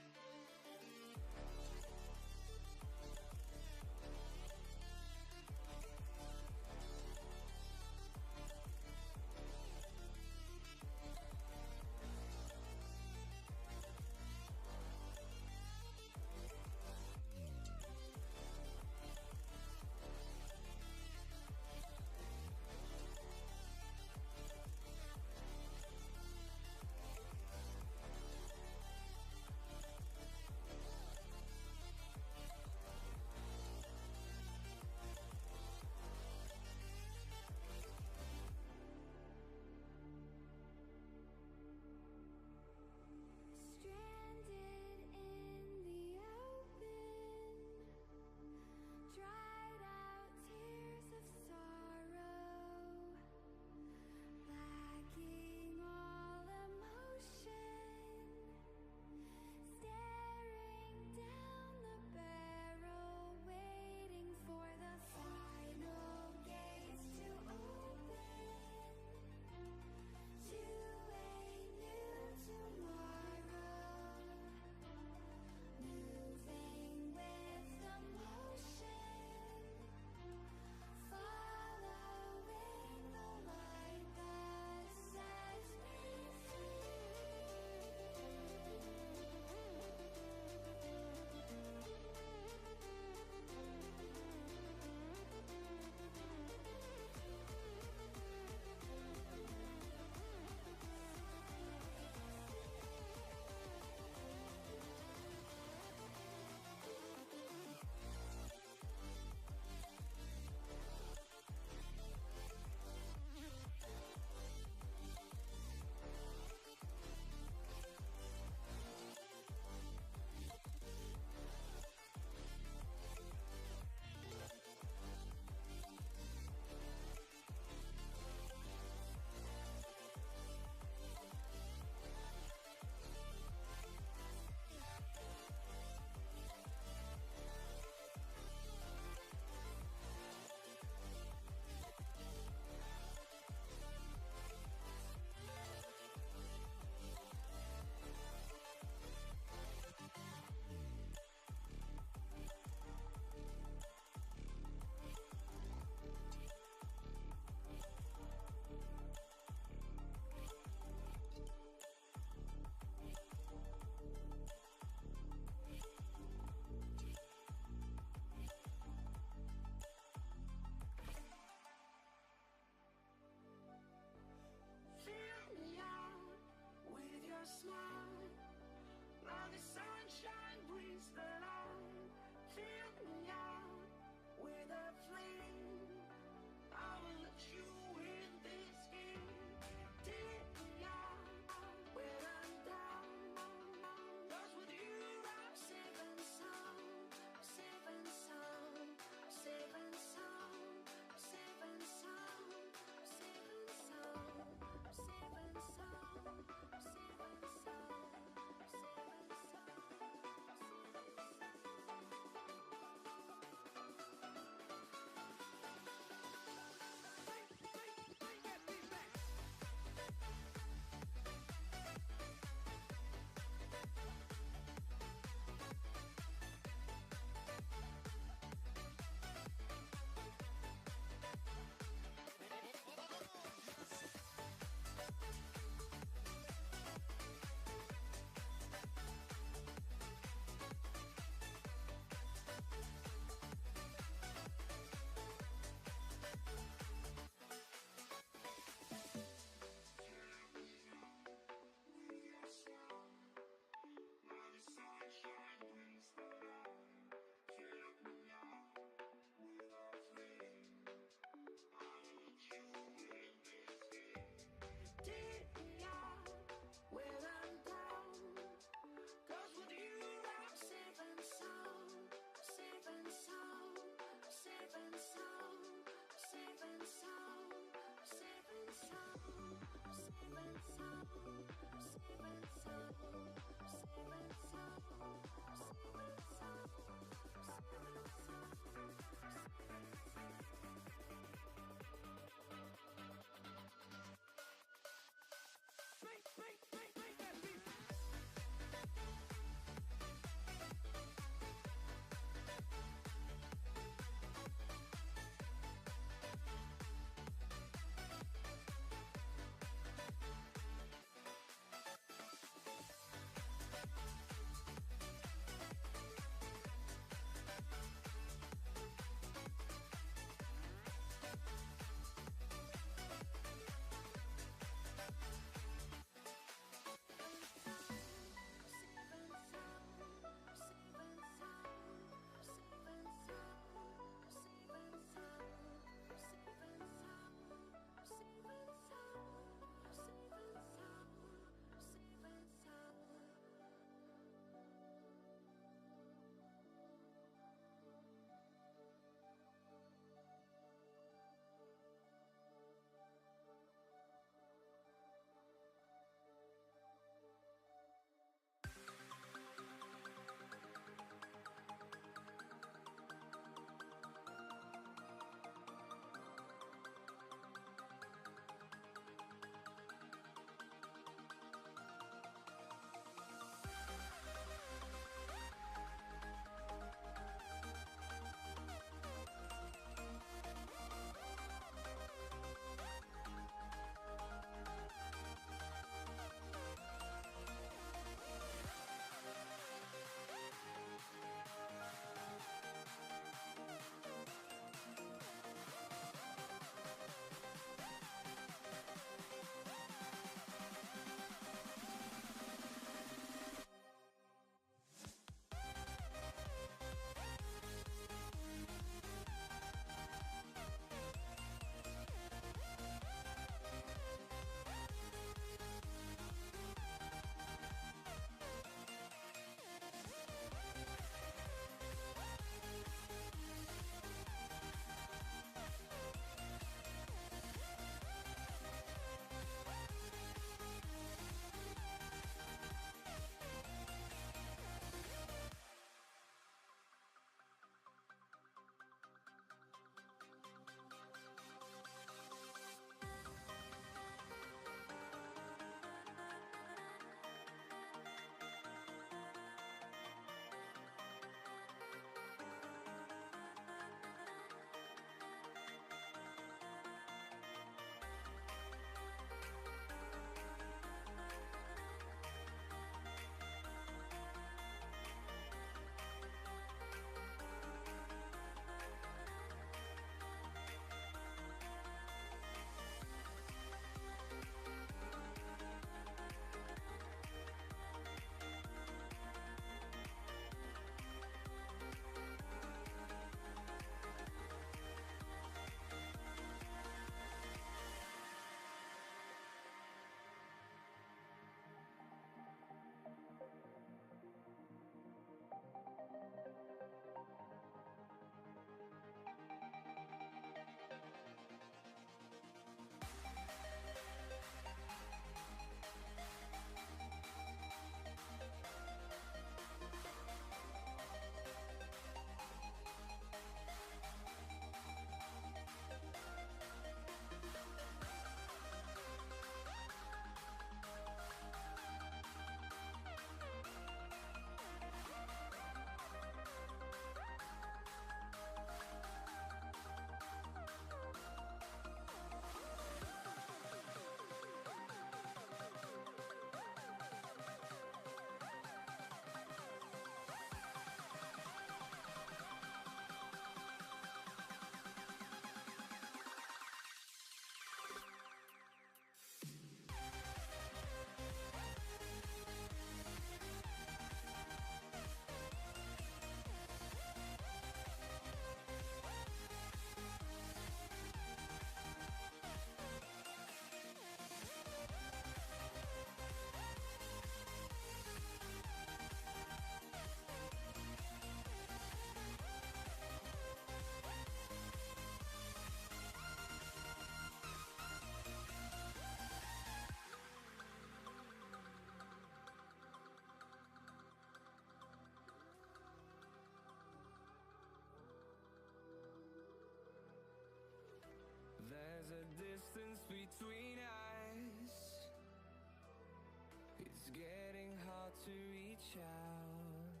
child.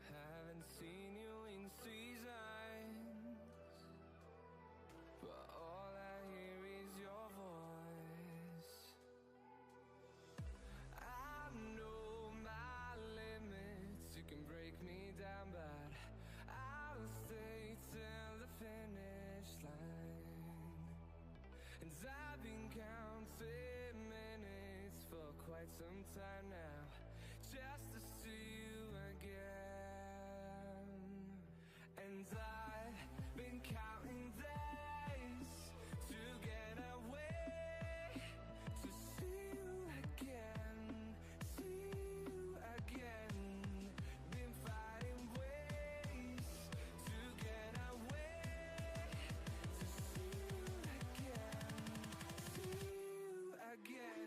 Haven't seen you in seasons, but all I hear is your voice. I know my limits, you can break me down, but I'll stay till the finish line. And I've been counting minutes for quite some time now, just to see you again. And I've been counting days to get away, to see you again, see you again. Been fighting ways to get away, to see you again, see you again.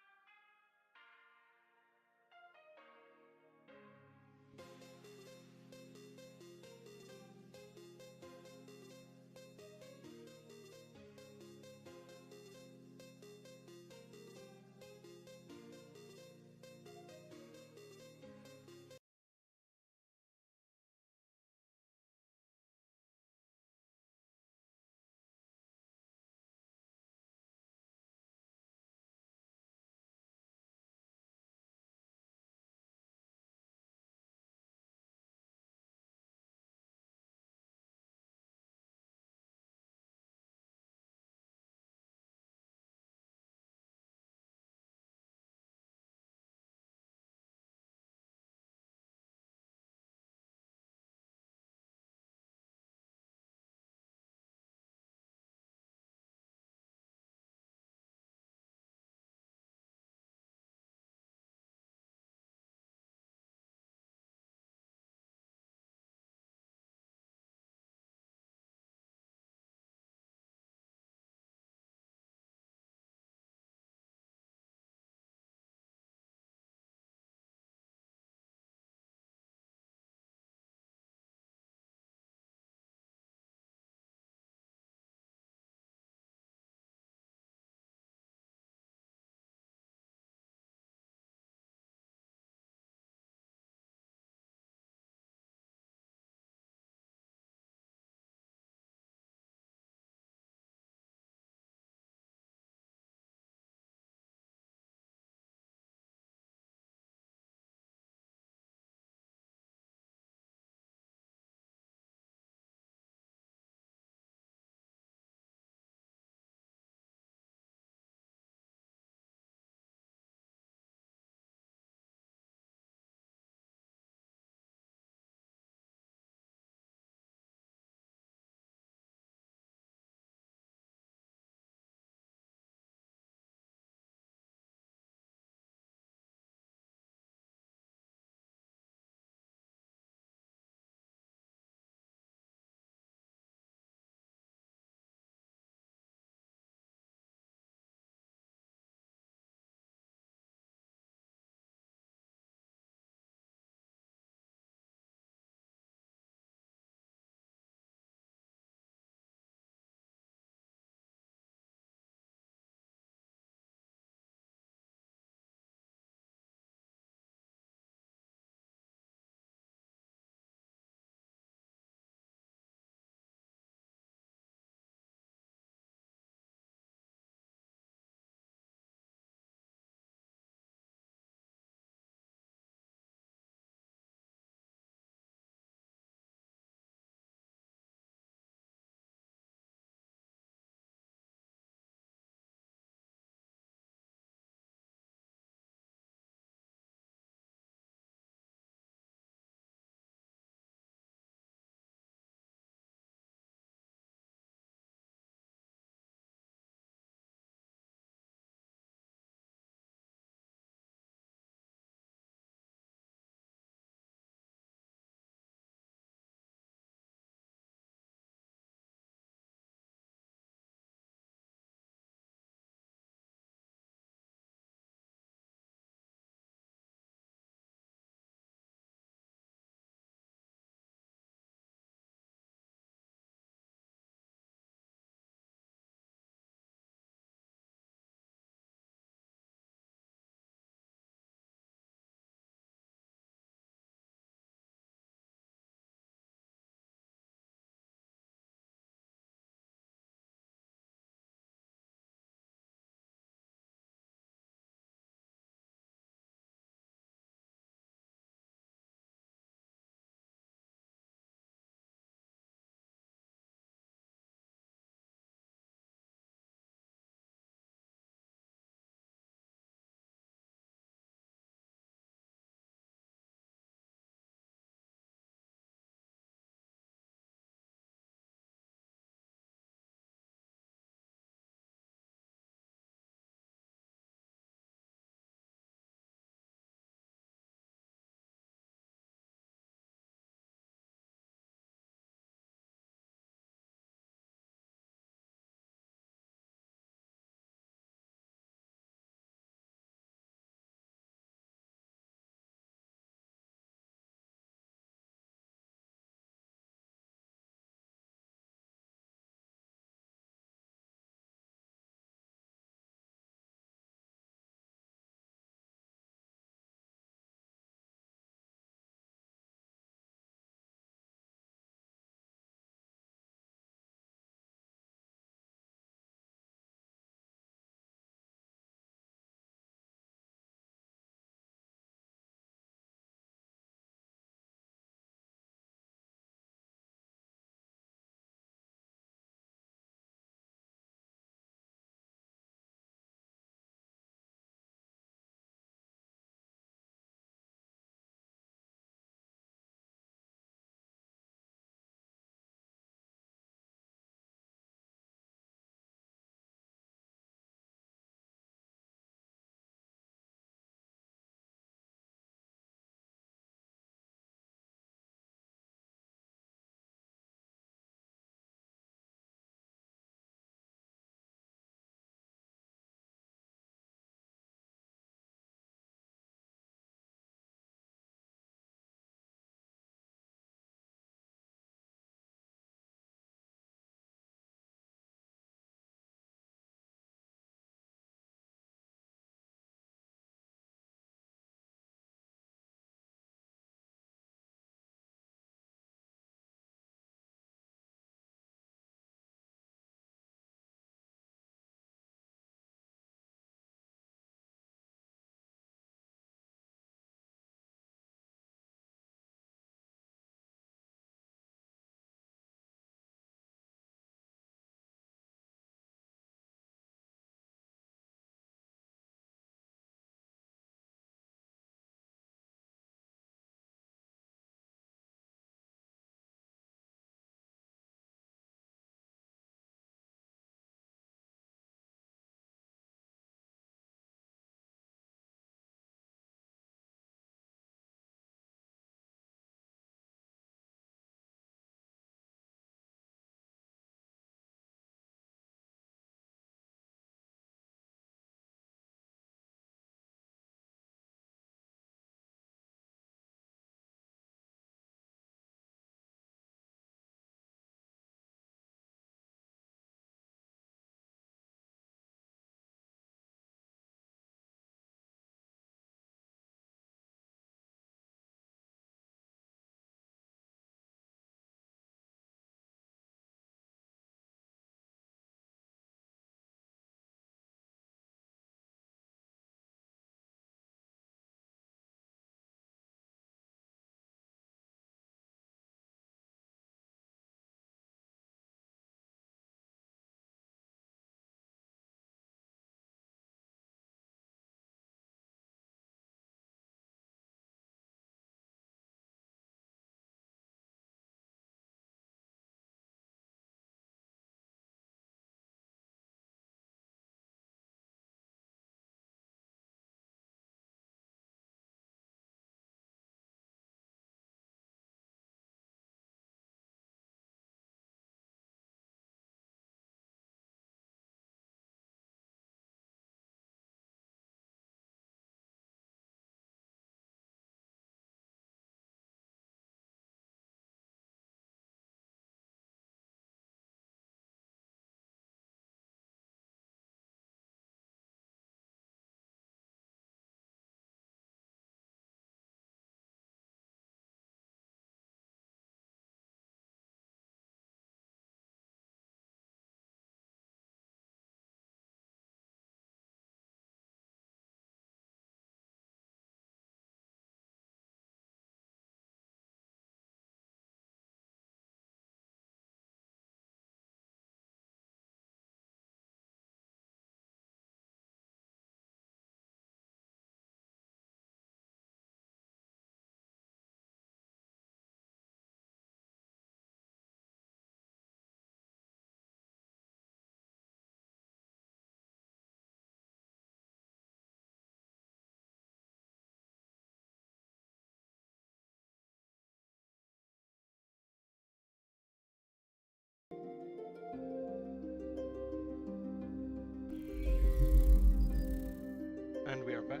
And we are back.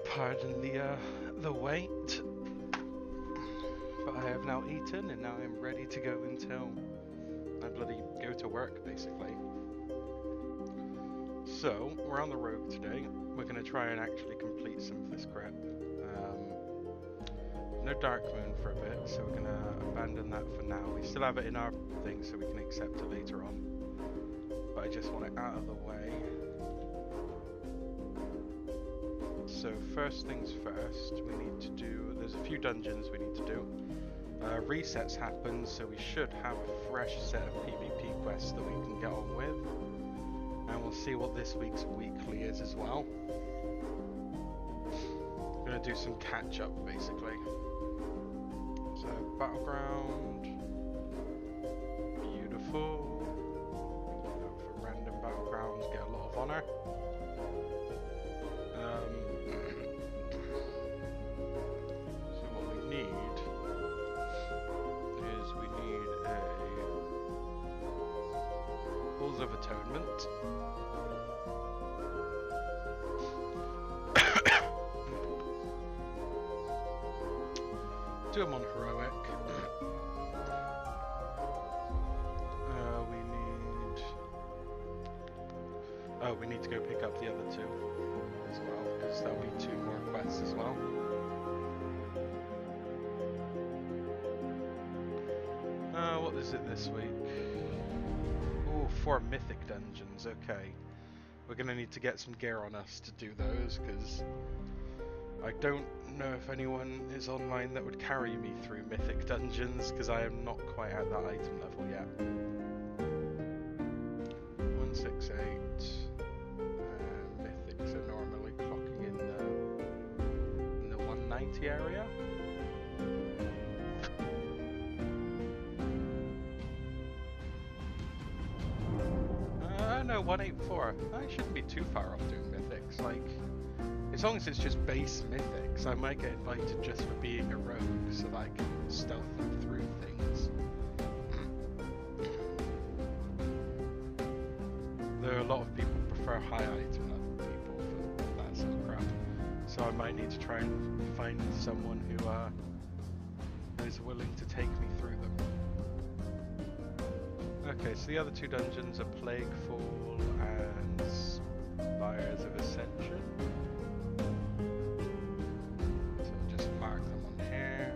Pardon the wait, but I have now eaten and now I'm ready to go until I bloody go to work, basically. So, we're on the road today. We're going to try and actually complete some of this crap. No Dark Moon for a bit, so we're going to abandon that for now. We still have it in our thing, so we can accept it later on. But I just want it out of the way. So first things first, we need to do, there's a few dungeons we need to do. Resets happen, so we should have a fresh set of PvP quests that we can get on with. And we'll see what this week's weekly is as well. I'm going to do some catch up basically. So Battleground, beautiful. Go for random battlegrounds, get a lot of honor. So what we need is a Halls of Atonement. Do them on heroic. We need to go pick up the other two as well, because that'll be 2 more quests as well. What is it this week? Oh, 4 mythic dungeons, okay. We're gonna need to get some gear on us to do those, because I don't know if anyone is online that would carry me through mythic dungeons, because I am not quite at that item level yet. 168. Mythics are normally clocking in the 190 area. No, 184. I shouldn't be too far off doing mythics. Like, as long as it's just base mythics, I might get invited just for being a rogue, so that I can stealth them through things. Though a lot of people prefer high item level people for that sort of crap, so I might need to try and find someone who is willing to take me through them. Okay, so the other 2 dungeons are Plaguefall and Spires of Ascension. So we'll just mark them on here.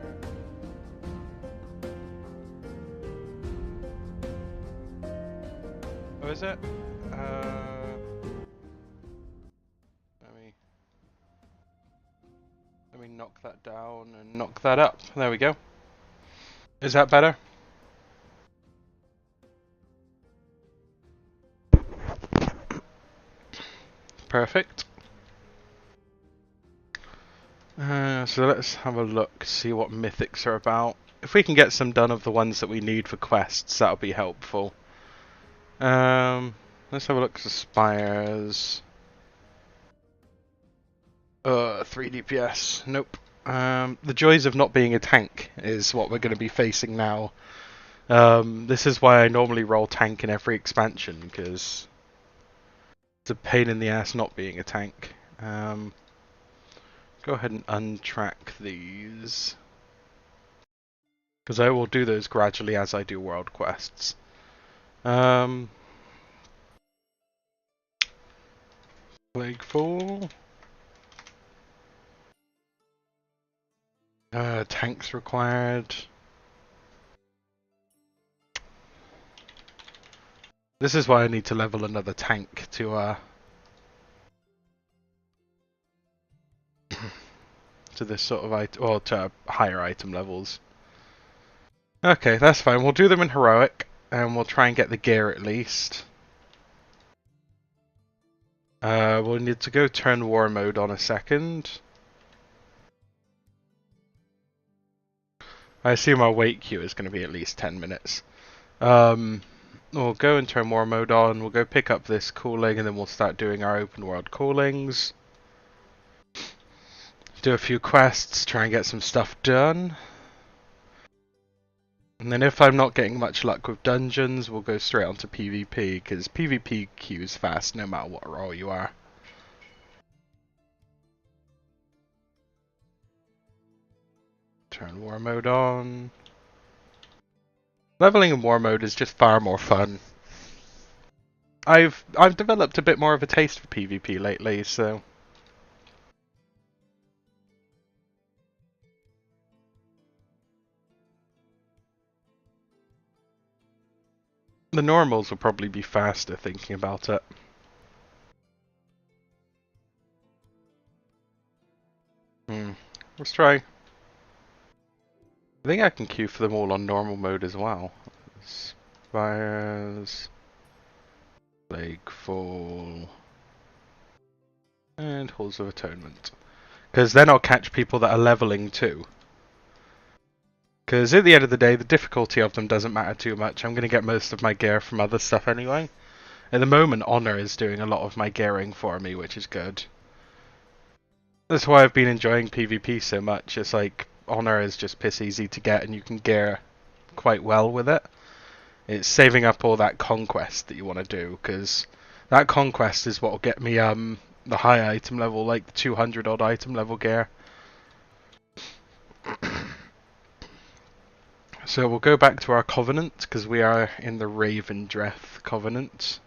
Oh, is it? Let me knock that down and knock that up. There we go. Is that better? Perfect. So let's have a look, see what mythics are about. If we can get some done of the ones that we need for quests, that'll be helpful. Let's have a look at the Spires. 3 DPS. Nope. The joys of not being a tank is what we're going to be facing now. This is why I normally roll tank in every expansion, because it's a pain in the ass not being a tank. Go ahead and untrack these, because I will do those gradually as I do world quests. Plaguefall. Tanks required. This is why I need to level another tank to to this sort of item, or to higher item levels. Okay, that's fine. We'll do them in heroic, and we'll try and get the gear at least. We'll need to go turn war mode on a second. I assume our wait queue is going to be at least 10 minutes. We'll go and turn war mode on, we'll go pick up this calling, and then we'll start doing our open world callings. Do a few quests, try and get some stuff done. And then if I'm not getting much luck with dungeons, we'll go straight onto PvP, because PvP queues fast no matter what role you are. Turn war mode on. Leveling in war mode is just far more fun. I've developed a bit more of a taste for PvP lately, so the normals will probably be faster thinking about it. Let's try. I think I can queue for them all on normal mode as well. Spires, Lakefall, and Halls of Atonement. Because then I'll catch people that are leveling too. Because at the end of the day, the difficulty of them doesn't matter too much. I'm going to get most of my gear from other stuff anyway. At the moment, Honor is doing a lot of my gearing for me, which is good. That's why I've been enjoying PvP so much. It's like, Honor is just piss easy to get and you can gear quite well with it. It's saving up all that conquest that you want to do, because that conquest is what will get me the high item level, like the 200 odd item level gear. So we'll go back to our Covenant, because we are in the Ravendreth Covenant.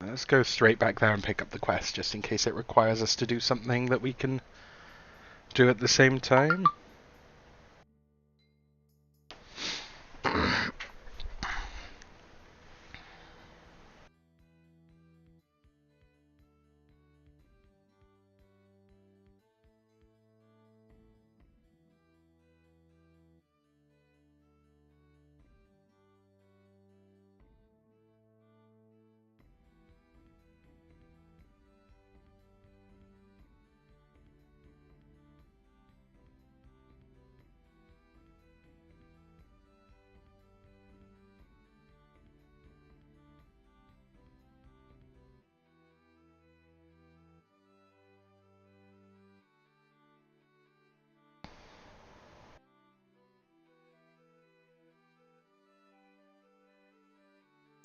Let's go straight back there and pick up the quest, just in case it requires us to do something that we can do at the same time.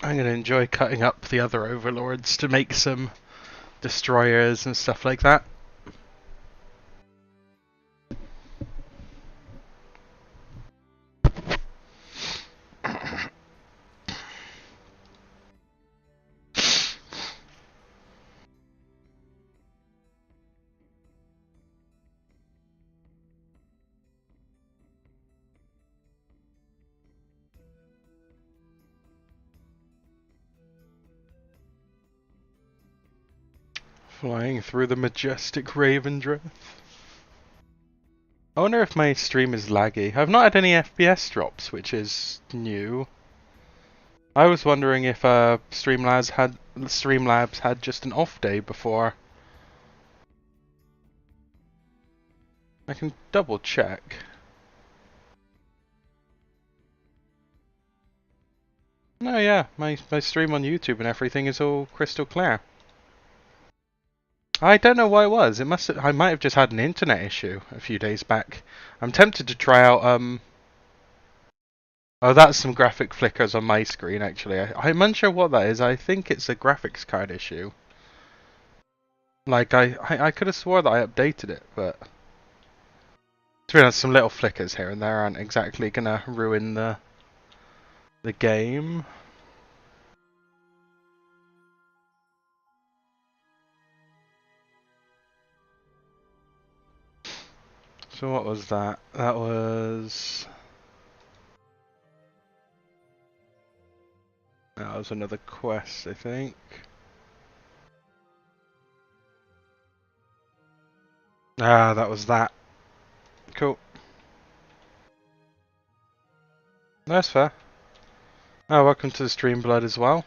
I'm going to enjoy cutting up the other overlords to make some destroyers and stuff like that. Flying through the majestic Ravendreth. I wonder if my stream is laggy. I've not had any FPS drops, which is new. I was wondering if Streamlabs had just an off day before. I can double check. No, yeah, my stream on YouTube and everything is all crystal clear. I don't know why it was. I might have just had an internet issue a few days back. I'm tempted to try out Oh, that's some graphic flickers on my screen actually. I'm unsure what that is. I think it's a graphics card issue. Like I could have swore that I updated it, but to be honest, some little flickers here and there aren't exactly gonna ruin the game. So what was that? That was another quest, I think. Ah, that was that. Cool. That's fair. Oh, welcome to the Stream Blood as well.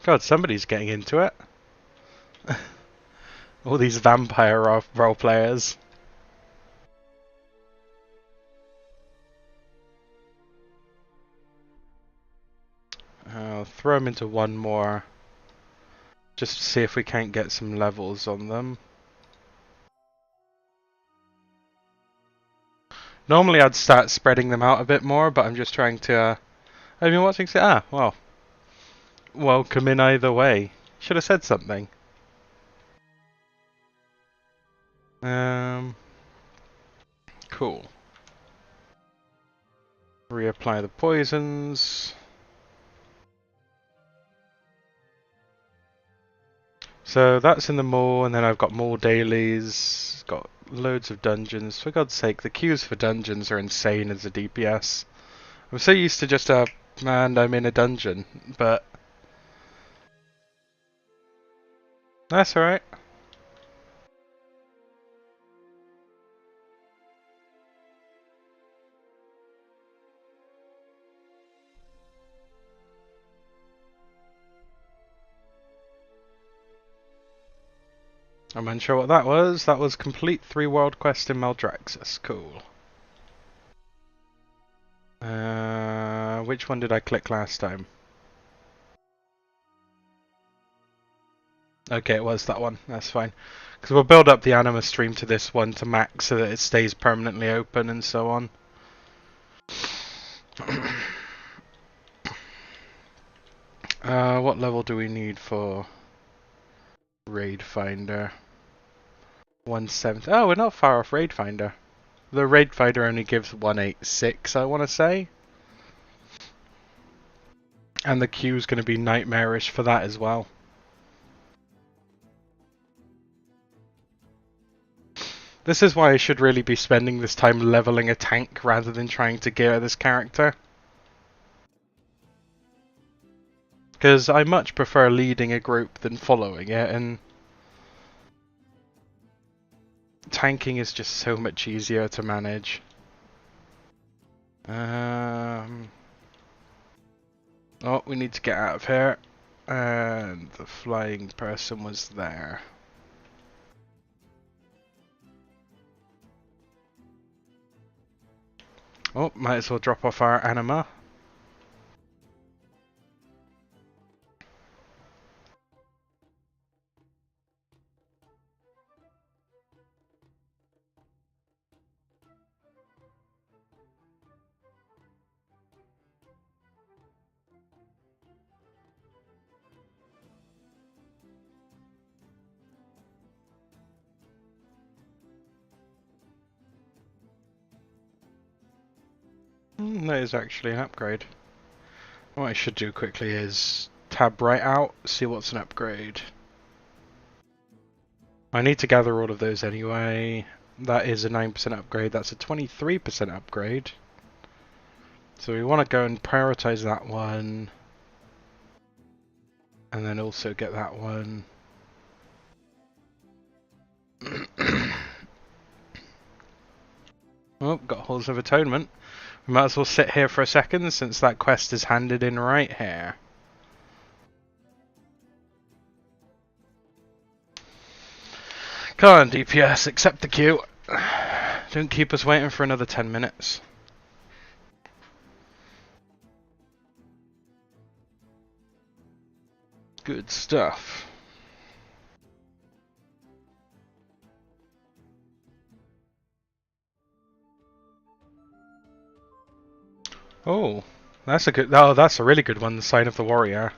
God, somebody's getting into it. All these vampire role players. throw them into one more. Just to see if we can't get some levels on them. Normally I'd start spreading them out a bit more, but I'm just trying to... I've been watching... well. Welcome in either way. Should have said something. Cool. Reapply the poisons. So that's in the mall, and then I've got more dailies. Got loads of dungeons. For God's sake, the queues for dungeons are insane as a DPS. I'm so used to just man, I'm in a dungeon, but that's alright. I'm unsure what that was. That was complete 3 world quest in Maldraxxus. Cool. Which one did I click last time? Okay, it was that one. That's fine. Because we'll build up the anima stream to this one to max so that it stays permanently open and so on. What level do we need for Raid Finder? 170. Oh, we're not far off Raid Finder. The Raid Finder only gives 186, I want to say. And the queue's going to be nightmarish for that as well. This is why I should really be spending this time leveling a tank rather than trying to gear this character. Because I much prefer leading a group than following it, and tanking is just so much easier to manage. Oh, we need to get out of here. And the flying person was there. Oh, might as well drop off our anima. That is actually an upgrade. What I should do quickly is tab right out, see what's an upgrade. I need to gather all of those anyway. That is a 9% upgrade, that's a 23% upgrade. So we want to go and prioritize that one. And then also get that one. Oh, got Halls of Atonement. We might as well sit here for a second since that quest is handed in right here. Come on, DPS, accept the queue. Don't keep us waiting for another 10 minutes. Good stuff. Oh, that's a really good one, the Sign of the Warrior.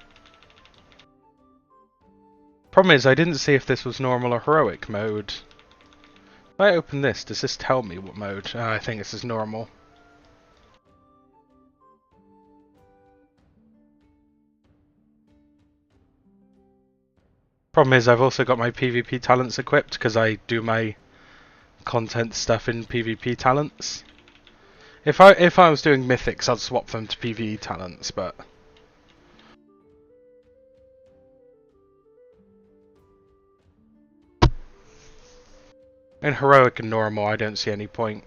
Problem is, I didn't see if this was normal or heroic mode. If I open this, does this tell me what mode? I think this is normal. Problem is, I've also got my PvP talents equipped because I do my content stuff in PvP talents. If I was doing mythics, I'd swap them to PvE talents, but in heroic and normal, I don't see any point.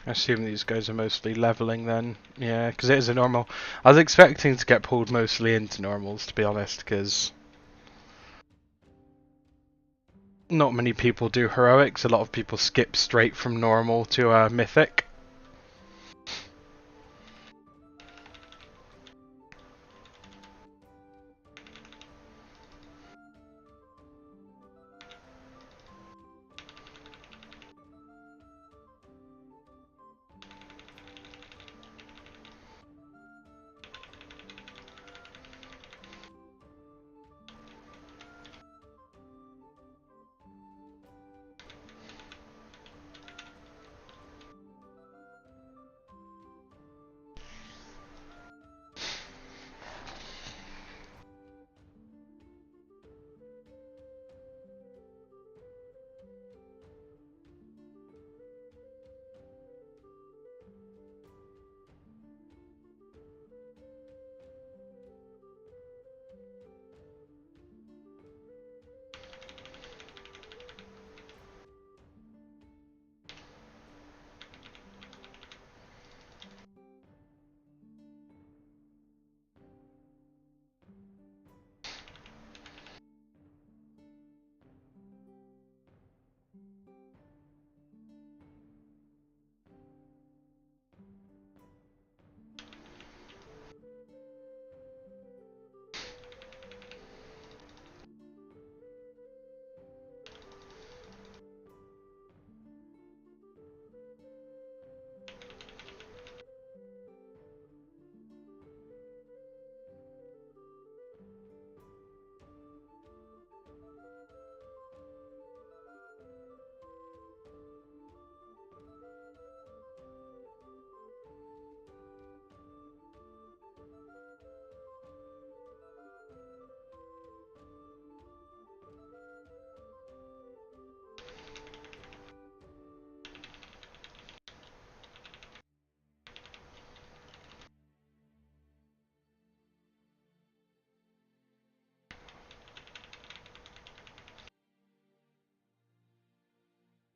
I assume these guys are mostly leveling then. Yeah, because it is a normal. I was expecting to get pulled mostly into normals, to be honest, because not many people do heroics. A lot of people skip straight from normal to mythic.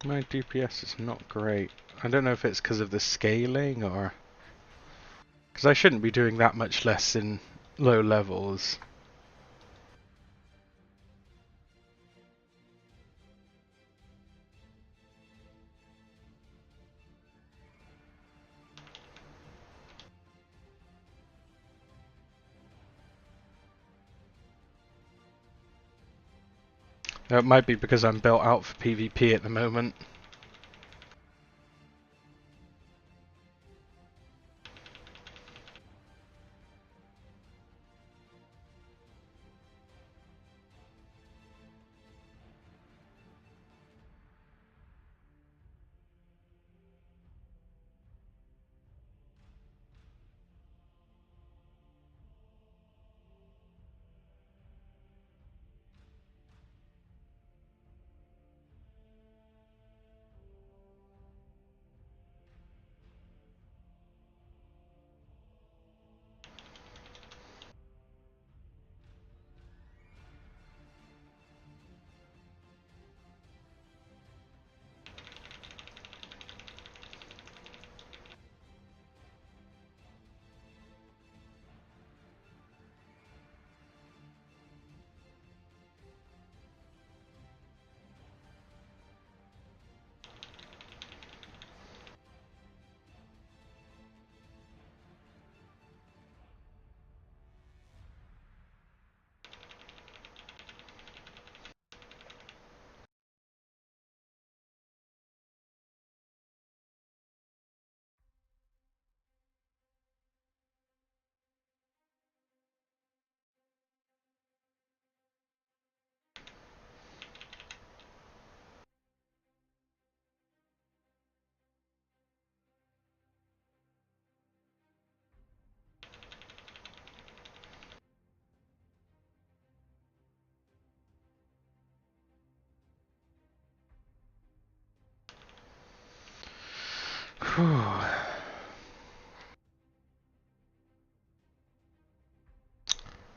My DPS is not great. I don't know if it's because of the scaling or... Because I shouldn't be doing that much less in low levels. It might be because I'm built out for PvP at the moment. Whew.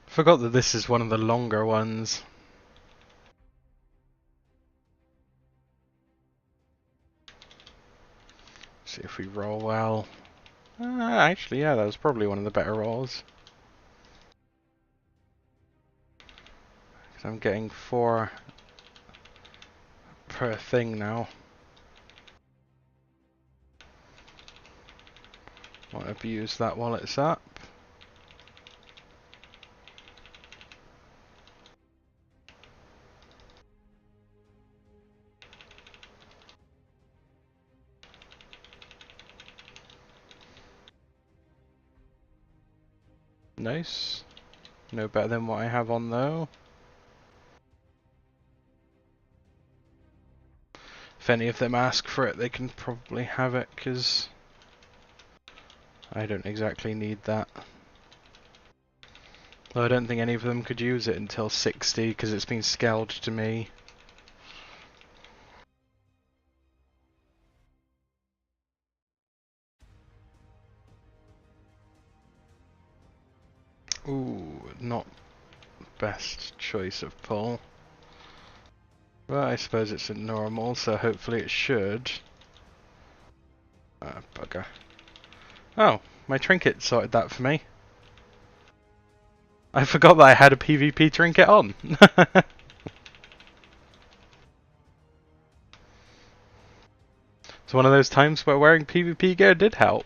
Forgot that this is one of the longer ones. See, if we roll well. Actually, yeah, that was probably one of the better rolls. 'Cause I'm getting 4 per thing now. Won't abuse that while it's up. Nice. No better than what I have on though. If any of them ask for it, they can probably have it, because I don't exactly need that. Though I don't think any of them could use it until 60, because it's been scaled to me. Ooh, not best choice of pull. Well, I suppose it's a normal, so hopefully it should. Bugger. Oh, my trinket sorted that for me. I forgot that I had a PvP trinket on. It's one of those times where wearing PvP gear did help.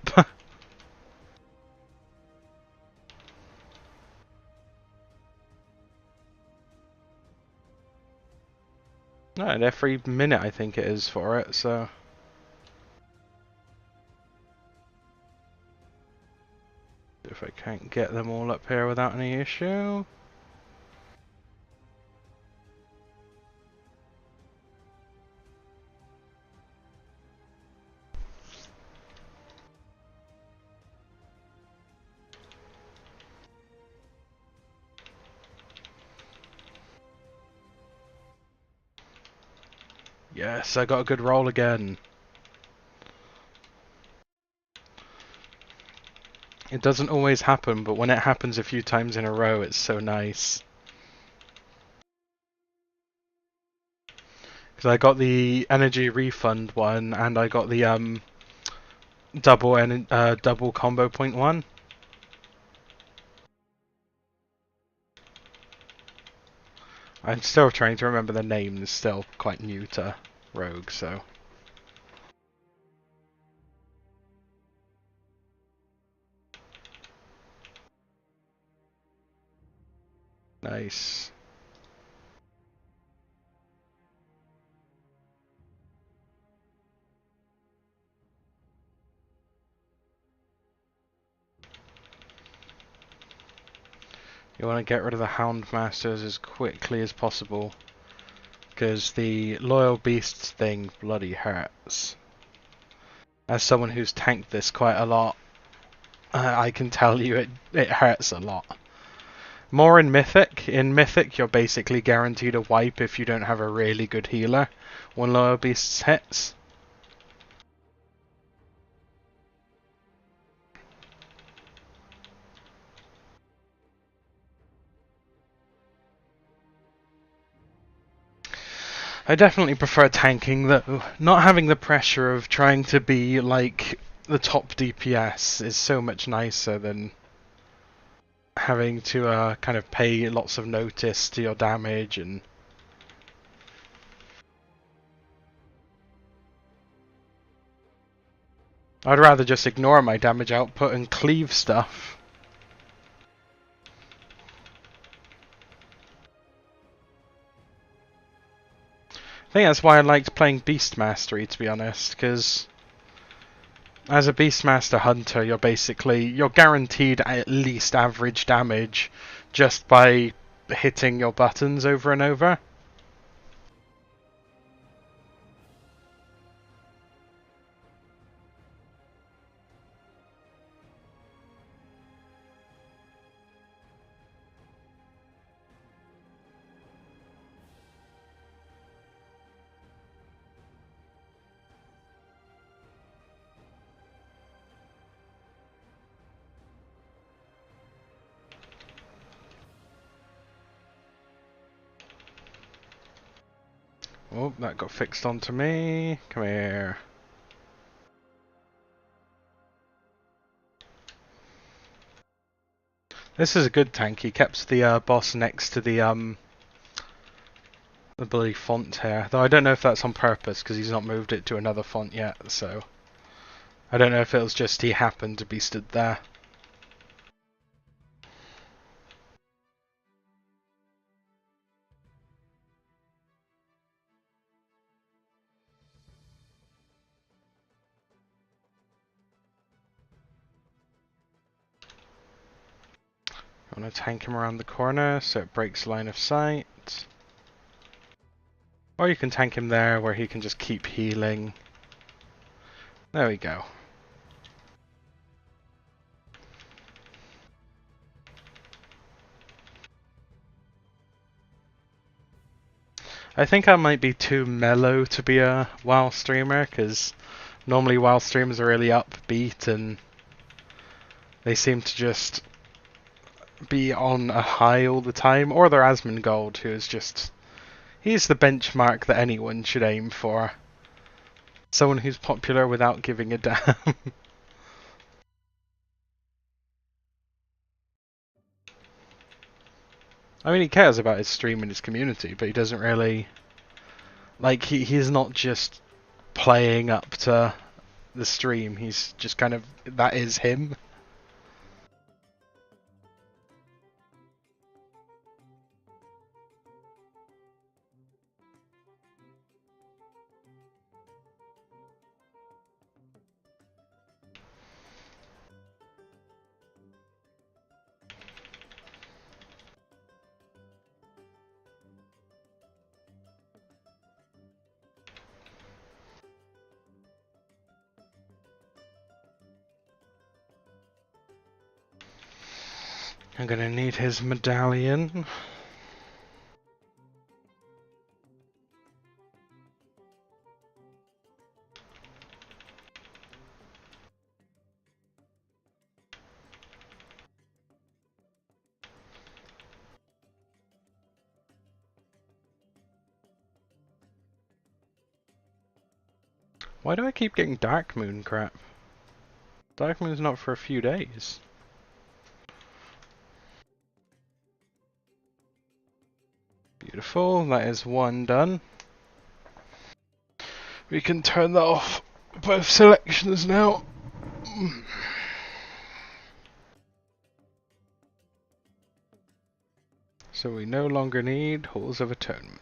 No, and every minute I think it is for it, so... If I can't get them all up here without any issue... Yes, I got a good roll again. It doesn't always happen, but when it happens a few times in a row, it's so nice. Because I got the energy refund one, and I got the double combo point one. I'm still trying to remember the names, still quite new to Rogue, so... Nice. You want to get rid of the Houndmasters as quickly as possible, because the Loyal Beasts thing bloody hurts. As someone who's tanked this quite a lot, I can tell you it hurts a lot. More in Mythic. In Mythic, you're basically guaranteed a wipe if you don't have a really good healer when Loyal Beasts hits. I definitely prefer tanking though. Not having the pressure of trying to be like the top DPS is so much nicer than having to kind of pay lots of notice to your damage and... I'd rather just ignore my damage output and cleave stuff. I think that's why I liked playing Beast Mastery, to be honest, because as a Beastmaster Hunter, you're guaranteed at least average damage just by hitting your buttons over and over. Oh, that got fixed onto me. Come here. This is a good tank. He kept the boss next to the bloody font here. Though I don't know if that's on purpose because he's not moved it to another font yet. So I don't know if it was just he happened to be stood there. I want to tank him around the corner so it breaks line of sight. Or you can tank him there where he can just keep healing. There we go. I think I might be too mellow to be a WoW streamer, because normally WoW streamers are really upbeat and they seem to just be on a high all the time. Or they're Asmongold, who is just... he's the benchmark that anyone should aim for. Someone who's popular without giving a damn. I mean, he cares about his stream and his community, but he doesn't really... like, he's not just playing up to the stream, he's just kind of... that is him. I'm gonna need his medallion. Why do I keep getting Dark Moon crap? Dark Moon's not for a few days. Beautiful, that is one done. We can turn that off both selections now. So we no longer need Halls of Atonement.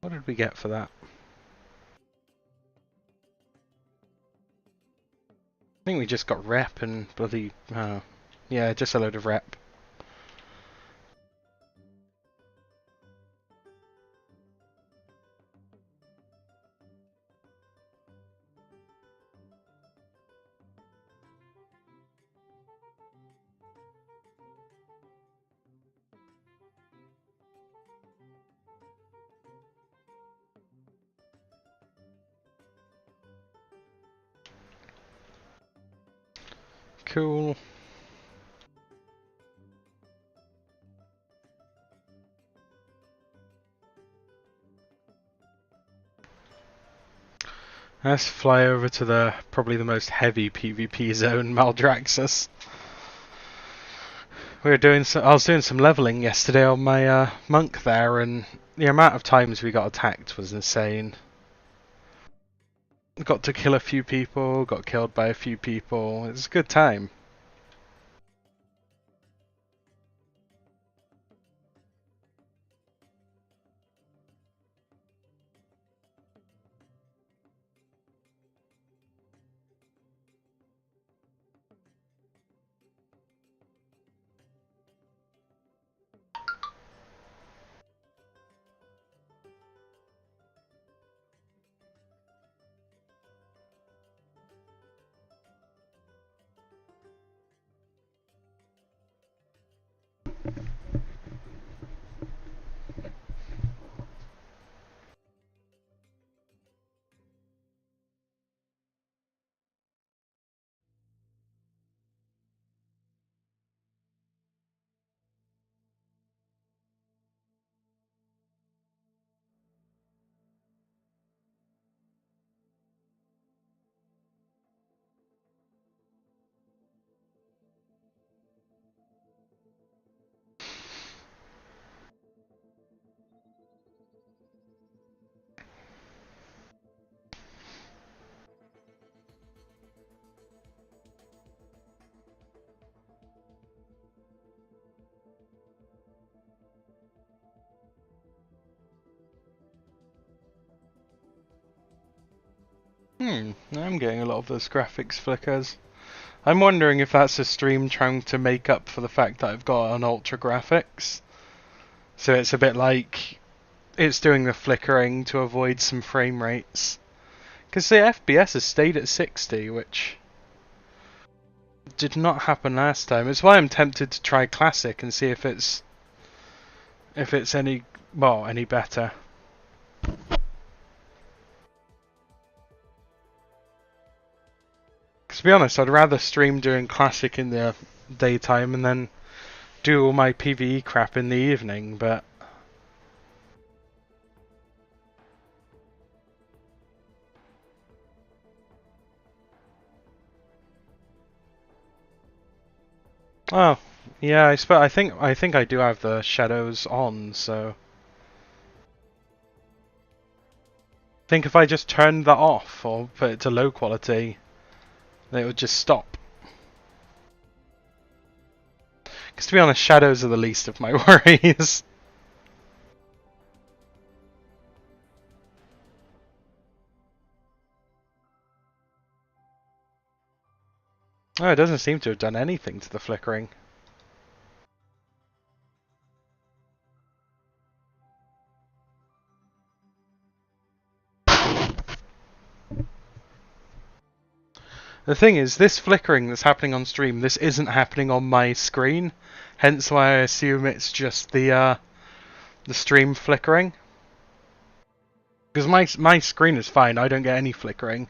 What did we get for that? I think we just got rep and bloody... yeah, just a load of rep. Cool. Let's fly over to the probably the most heavy PvP zone, Maldraxxus. I was doing some leveling yesterday on my monk there, and the amount of times we got attacked was insane. Got to kill a few people, got killed by a few people. It was a good time. I'm getting a lot of those graphics flickers. I'm wondering if that's a stream trying to make up for the fact that I've got an ultra graphics. So it's a bit like it's doing the flickering to avoid some frame rates. Because the FPS has stayed at 60, which did not happen last time. It's why I'm tempted to try classic and see if it's any better. To be honest, I'd rather stream doing classic in the daytime and then do all my PvE crap in the evening, but oh, yeah, I think I do have the shadows on, so I think if I just turned that off or put it to low quality, it would just stop. Because to be honest, shadows are the least of my worries. Oh, it doesn't seem to have done anything to the flickering. The thing is, this flickering that's happening on stream, this isn't happening on my screen. Hence why I assume it's just the stream flickering. Because my screen is fine, I don't get any flickering.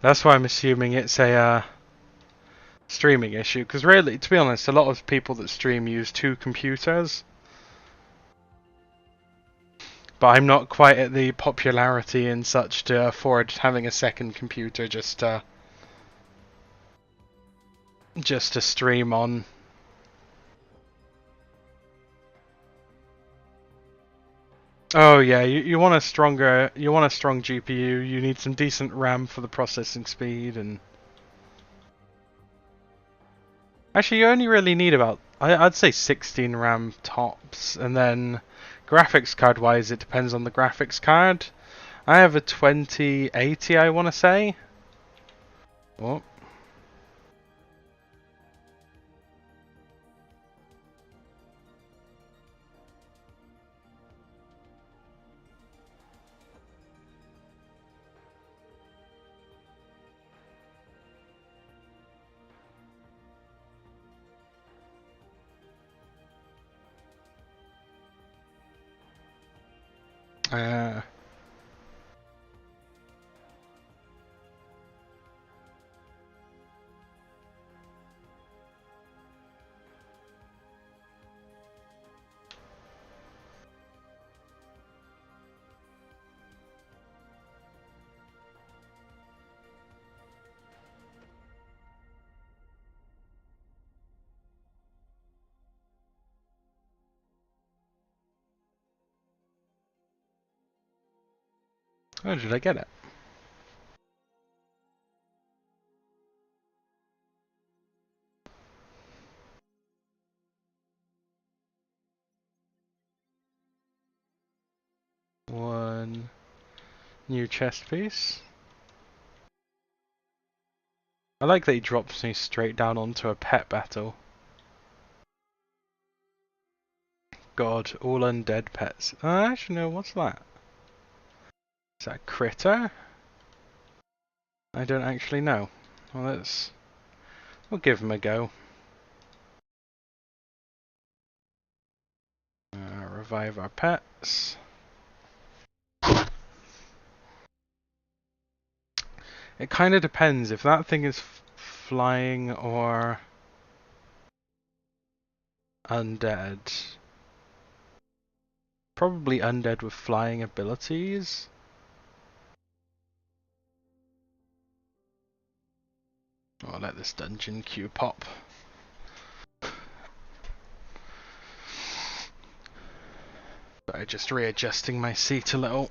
That's why I'm assuming it's a streaming issue. Because really, to be honest, a lot of people that stream use two computers. But I'm not quite at the popularity and such to afford having a second computer just to stream on. Oh yeah, you want a strong GPU. You need some decent RAM for the processing speed, and actually you only really need about I'd say 16 RAM tops, and then graphics card wise it depends on the graphics card. I have a 2080, I want to say. Oh. Uh, oh, did I get it? One new chest piece. I like that he drops me straight down onto a pet battle. God, all undead pets. Actually, no, what's that? Is that a critter? I don't actually know. Well, we'll give him a go. Revive our pets. It kind of depends if that thing is flying or undead. Probably undead with flying abilities. I'll let this dungeon queue pop. Sorry, just readjusting my seat a little.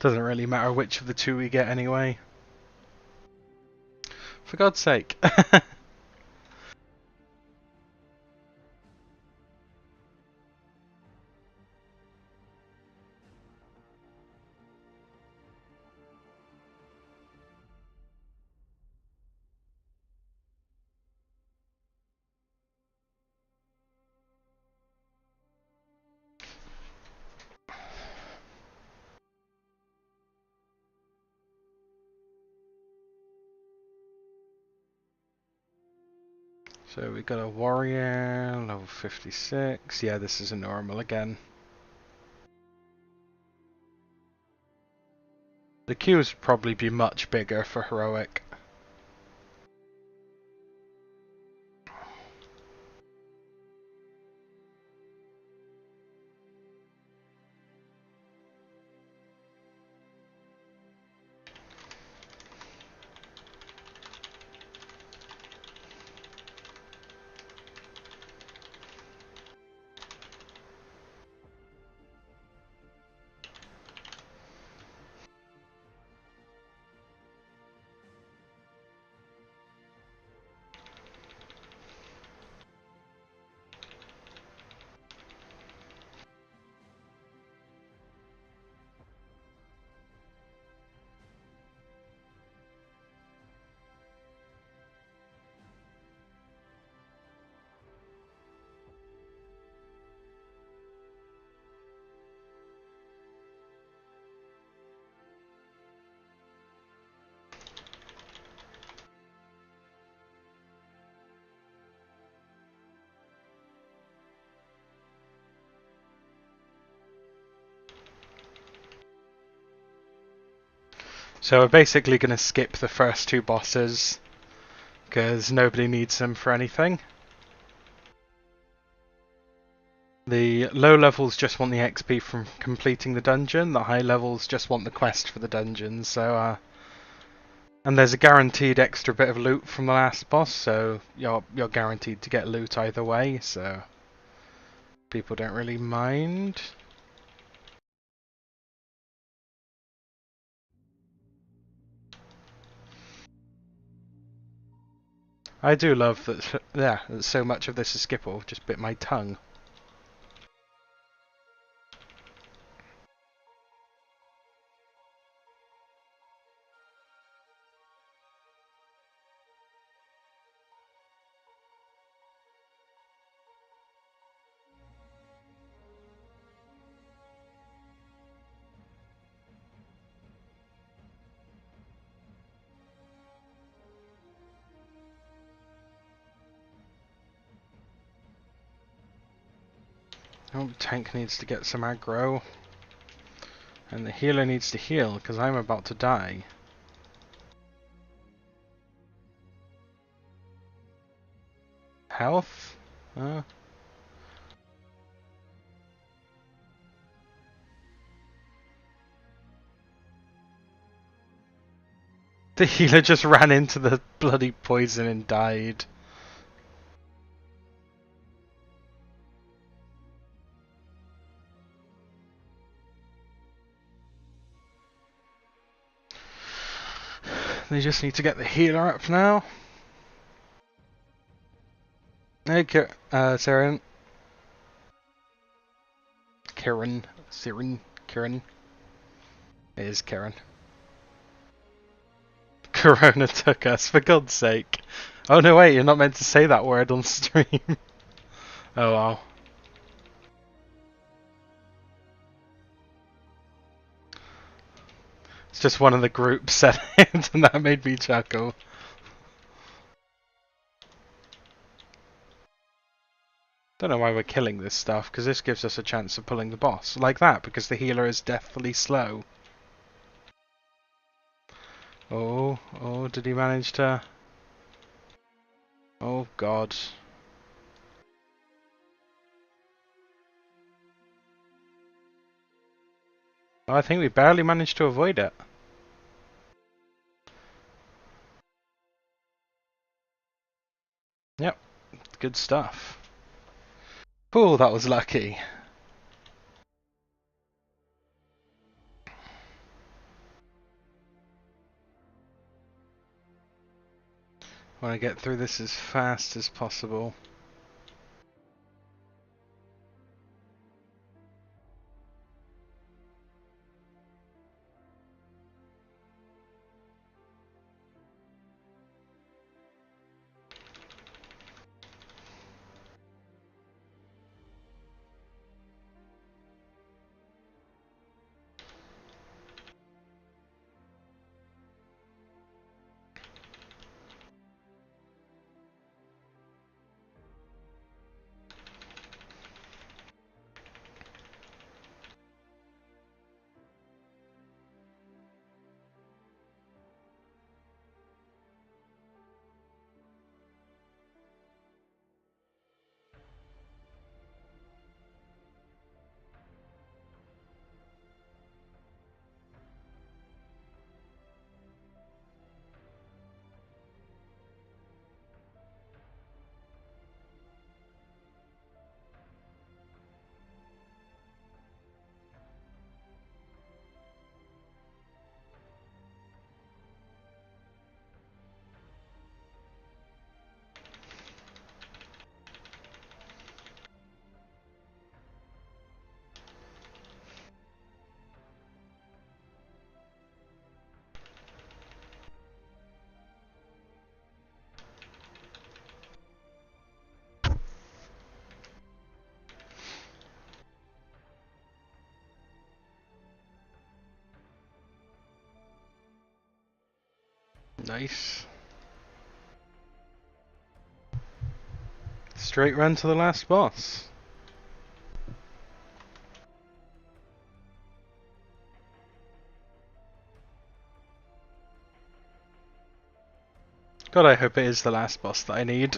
Doesn't really matter which of the two we get anyway. For God's sake. So we got a warrior, level 56. Yeah, this is a normal again. The queues would probably be much bigger for heroic. So we're basically going to skip the first two bosses, because nobody needs them for anything. The low levels just want the XP from completing the dungeon, the high levels just want the quest for the dungeon, so and there's a guaranteed extra bit of loot from the last boss, so you're guaranteed to get loot either way, so people don't really mind. I do love that, yeah, that so much of this is skippable, just bit my tongue. Oh, tank needs to get some aggro. And the healer needs to heal, because I'm about to die. Health? The healer just ran into the bloody poison and died. They just need to get the healer up now. Hey, Siren. Kieran. It is Kieran. Corona took us, for God's sake. Oh no, wait, you're not meant to say that word on stream. Oh wow. It's just one of the groups said it, and that made me chuckle. Don't know why we're killing this stuff, because this gives us a chance of pulling the boss. Like that, because the healer is deathly slow. Oh, did he manage to... Oh god. Oh, I think we barely managed to avoid it. Yep, good stuff. Oh, that was lucky. want to get through this as fast as possible. Nice. Straight run to the last boss. God, I hope it is the last boss that I need.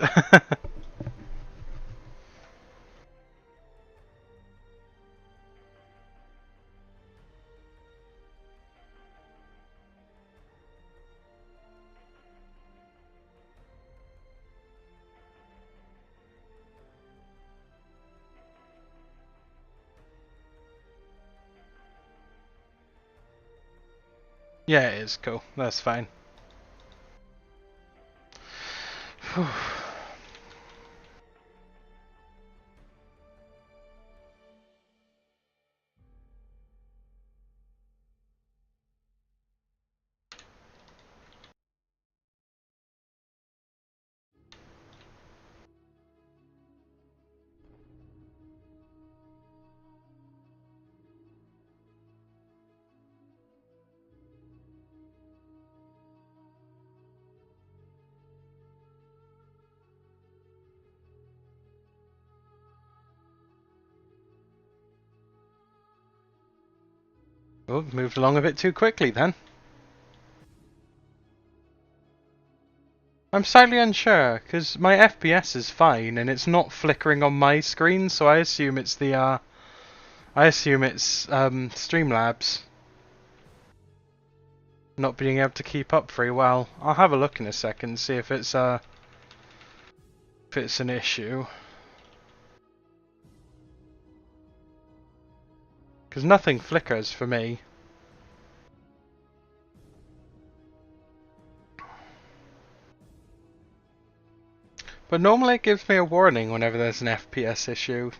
Yeah, it is cool. That's fine. Oh, moved along a bit too quickly then. I'm slightly unsure, because my FPS is fine, and it's not flickering on my screen, so I assume it's the, Streamlabs not being able to keep up very well. I'll have a look in a second, see if it's an issue. Because nothing flickers for me. But normally it gives me a warning whenever there's an FPS issue.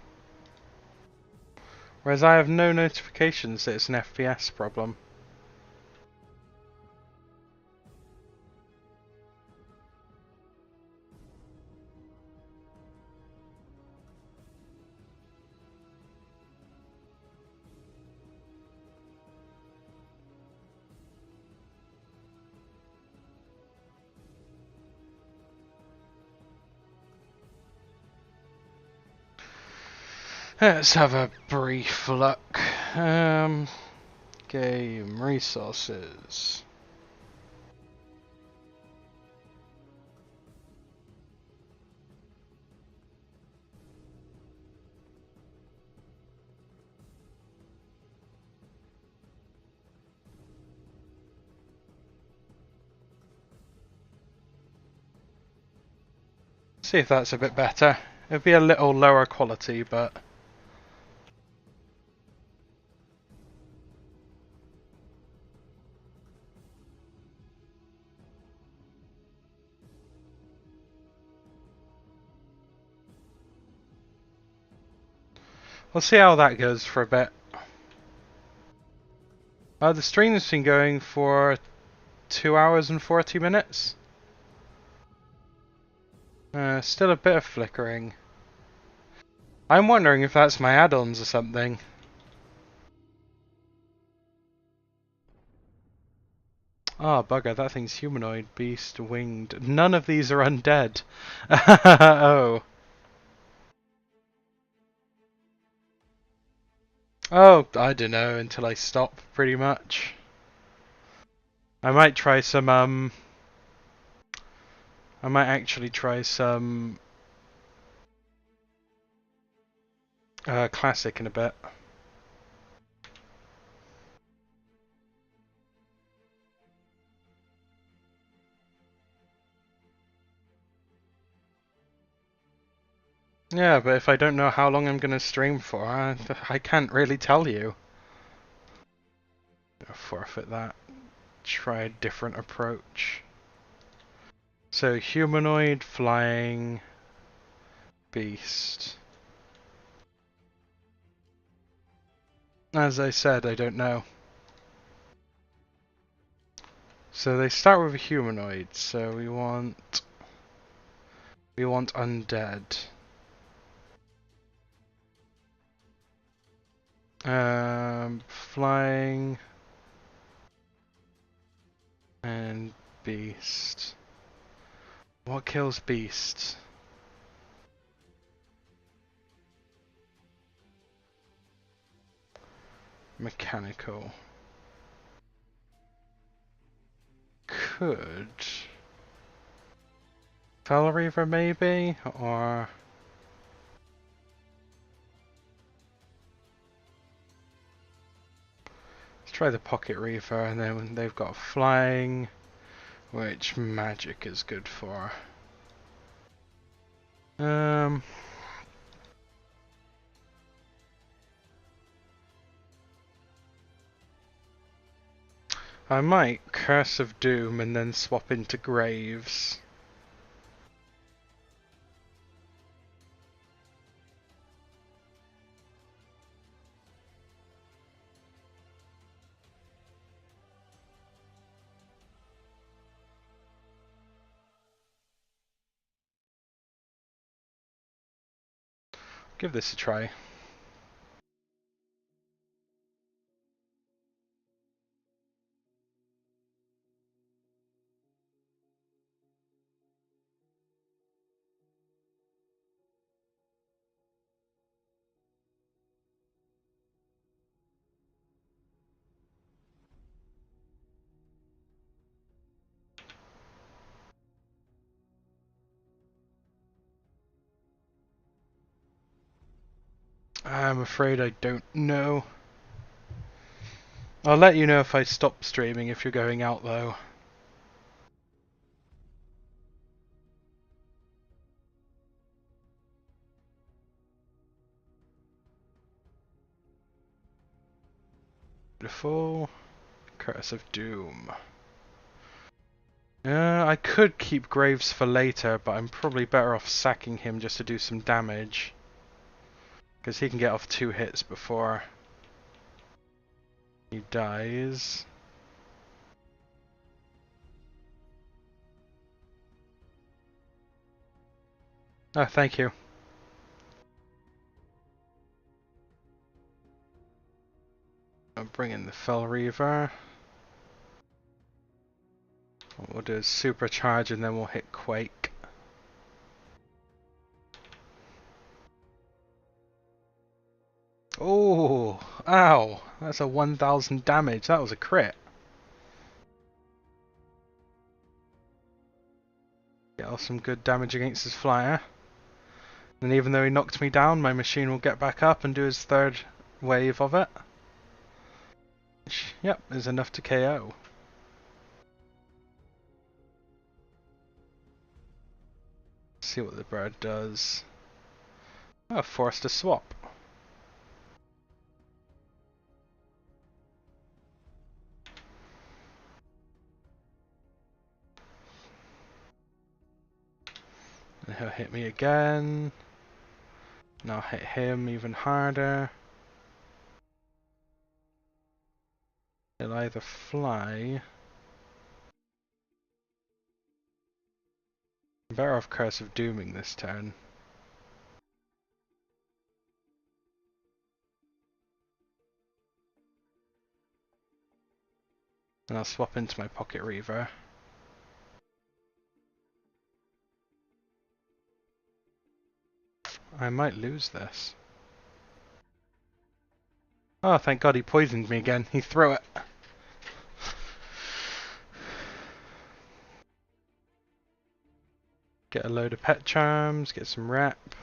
Whereas I have no notifications that it's an FPS problem. Let's have a brief look. Game resources. See if that's a bit better. It'll be a little lower quality, but... We'll see how that goes for a bit. The stream's been going for 2 hours and 40 minutes. Still a bit of flickering. I'm wondering if that's my add-ons or something. Oh, bugger, that thing's humanoid, beast, winged. None of these are undead. Oh. Oh, I don't know, until I stop, pretty much. I might try some, I might actually try some, classic in a bit. Yeah, but if I don't know how long I'm gonna stream for, I can't really tell you. I'll forfeit that. Try a different approach. So, humanoid, flying, beast. As I said, I don't know. So they start with a humanoid, so we want undead. Flying and beast. What kills beast? Mechanical. Could Fell Reaver maybe, or let's try the Pocket Reaver, and then they've got flying, which magic is good for. I might Curse of Doom and then swap into Graves. Give this a try. I'm afraid I don't know. I'll let you know if I stop streaming if you're going out though. Beautiful. Curse of Doom. I could keep Graves for later, but I'm probably better off sacking him just to do some damage. Because he can get off 2 hits before he dies. Oh, thank you. I'll bring in the Fell Reaver. What we'll do is supercharge and then we'll hit Quake. Oh, ow. That's a 1000 damage. That was a crit. Get off some good damage against his flyer. And even though he knocked me down, my machine will get back up and do his 3rd wave of it. Which, yep, is enough to KO. See what the bird does. Oh, forced to swap. And he'll hit me again. And I'll hit him even harder. He'll either fly. I'm better off Curse of Dooming this turn. And I'll swap into my Pocket Reaver. I might lose this. Oh, thank God he poisoned me again. He threw it. Get a load of pet charms, get some rep.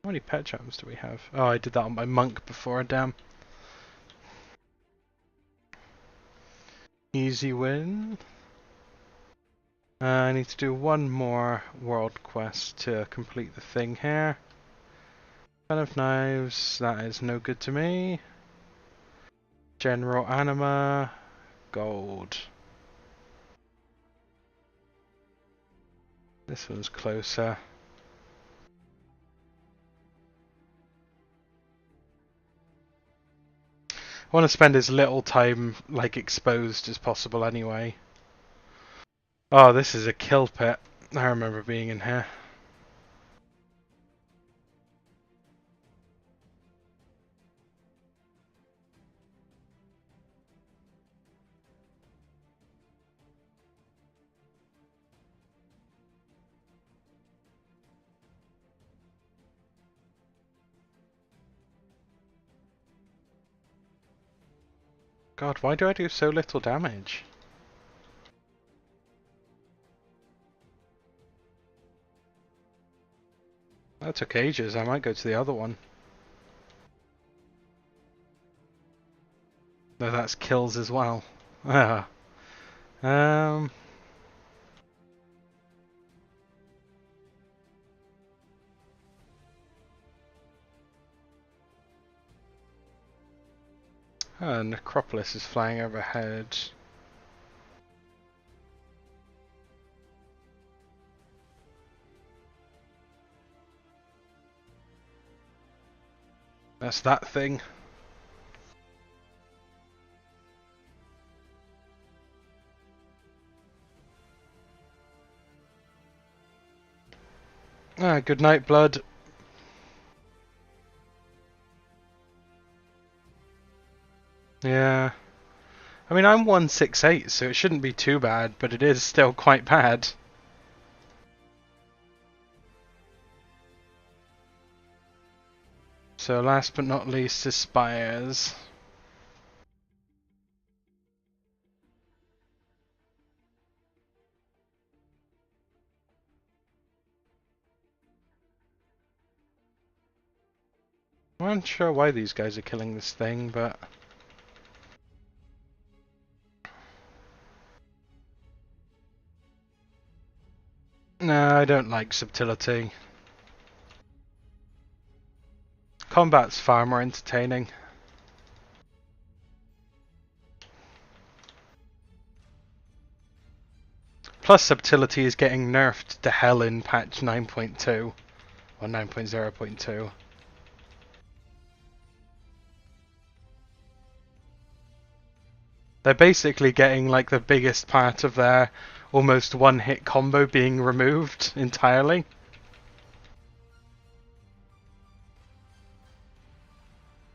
How many pet charms do we have? Oh, I did that on my monk before, damn. Easy win. I need to do one more world quest to complete the thing here. 10 of Knives, that is no good to me. General Anima, gold. This one's closer. I want to spend as little time like exposed as possible anyway. Oh, this is a kill pit. I remember being in here. God, why do I do so little damage? That took ages. I might go to the other one. No, that's kills as well. Ah. Necropolis is flying overhead. That's that thing. Ah, good night, blood. Yeah. I mean, I'm 168, so it shouldn't be too bad, but it is still quite bad. So last but not least is Spires. I'm not sure why these guys are killing this thing, but... No, I don't like subtlety. Combat's far more entertaining. Plus subtlety is getting nerfed to hell in patch 9.2 or 9.0.2. They're basically getting like the biggest part of their almost one-hit combo being removed entirely.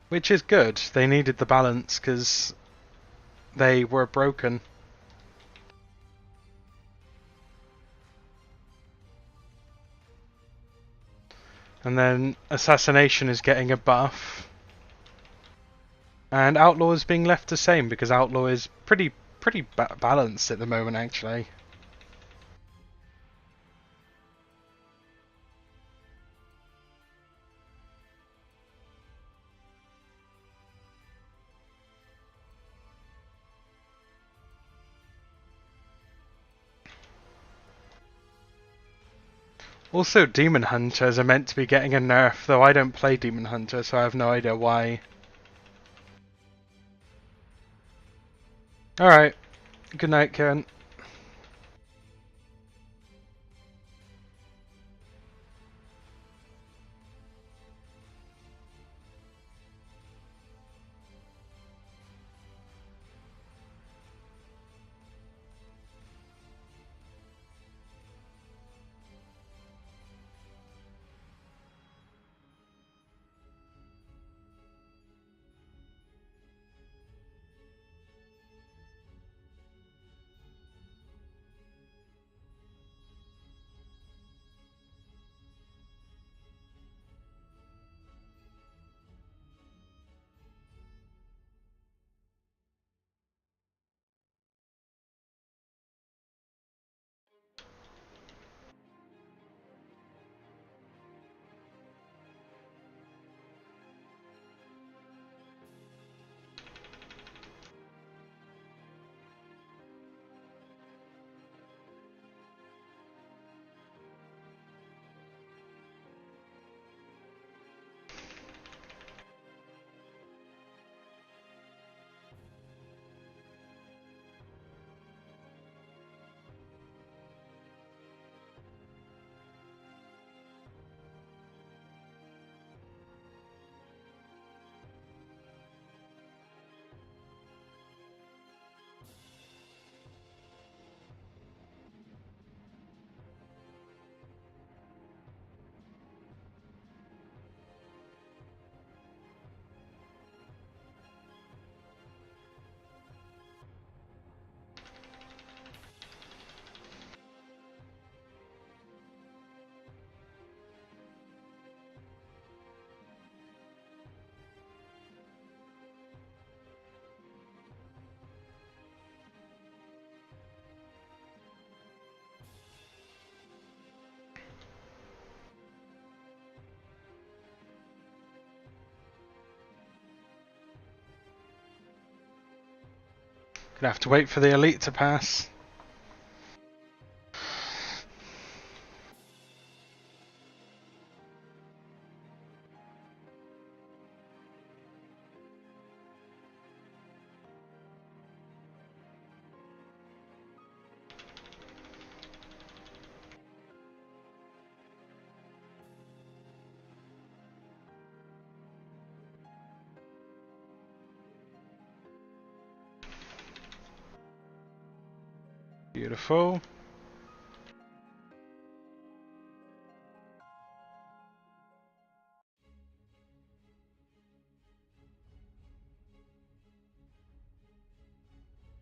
Which is good. They needed the balance because they were broken. And then Assassination is getting a buff. And Outlaw is being left the same because Outlaw is pretty balanced at the moment actually. Also, Demon Hunters are meant to be getting a nerf, though I don't play Demon Hunter, so I have no idea why. Alright. Good night, Karen. Gonna have to wait for the elite to pass. Beautiful.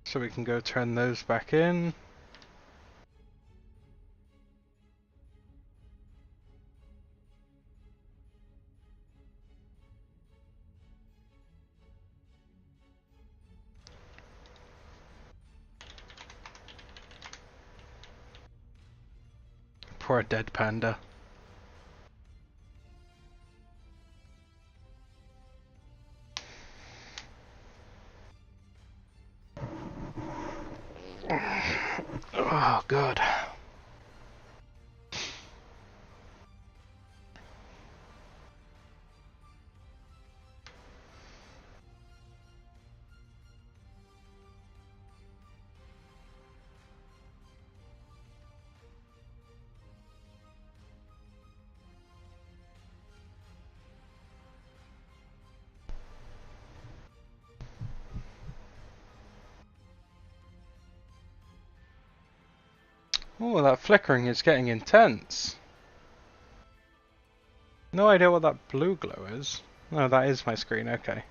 So we can go turn those back in. Poor dead panda. Oh, God. Oh, that flickering is getting intense. No idea what that blue glow is. No, that is my screen, okay.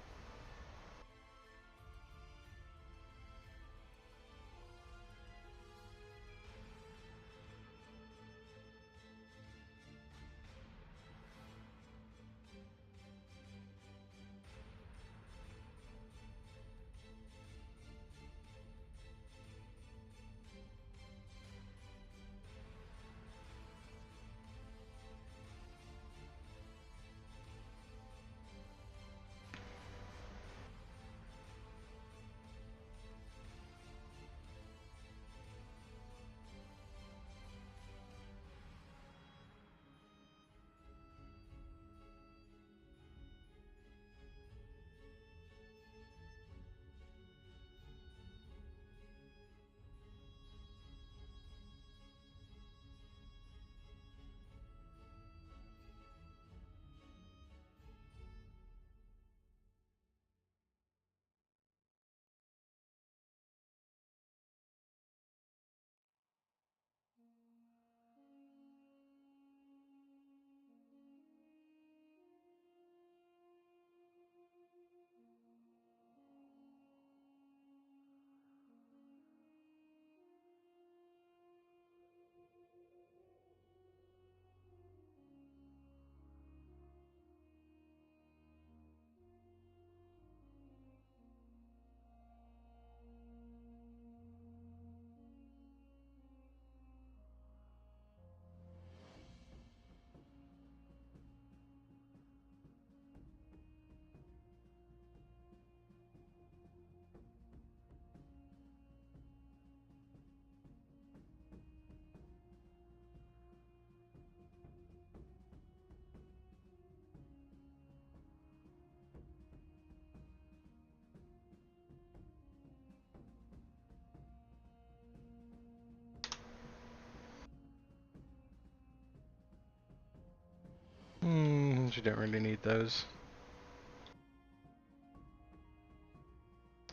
You don't really need those.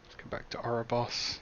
Let's go back to Ouroboros.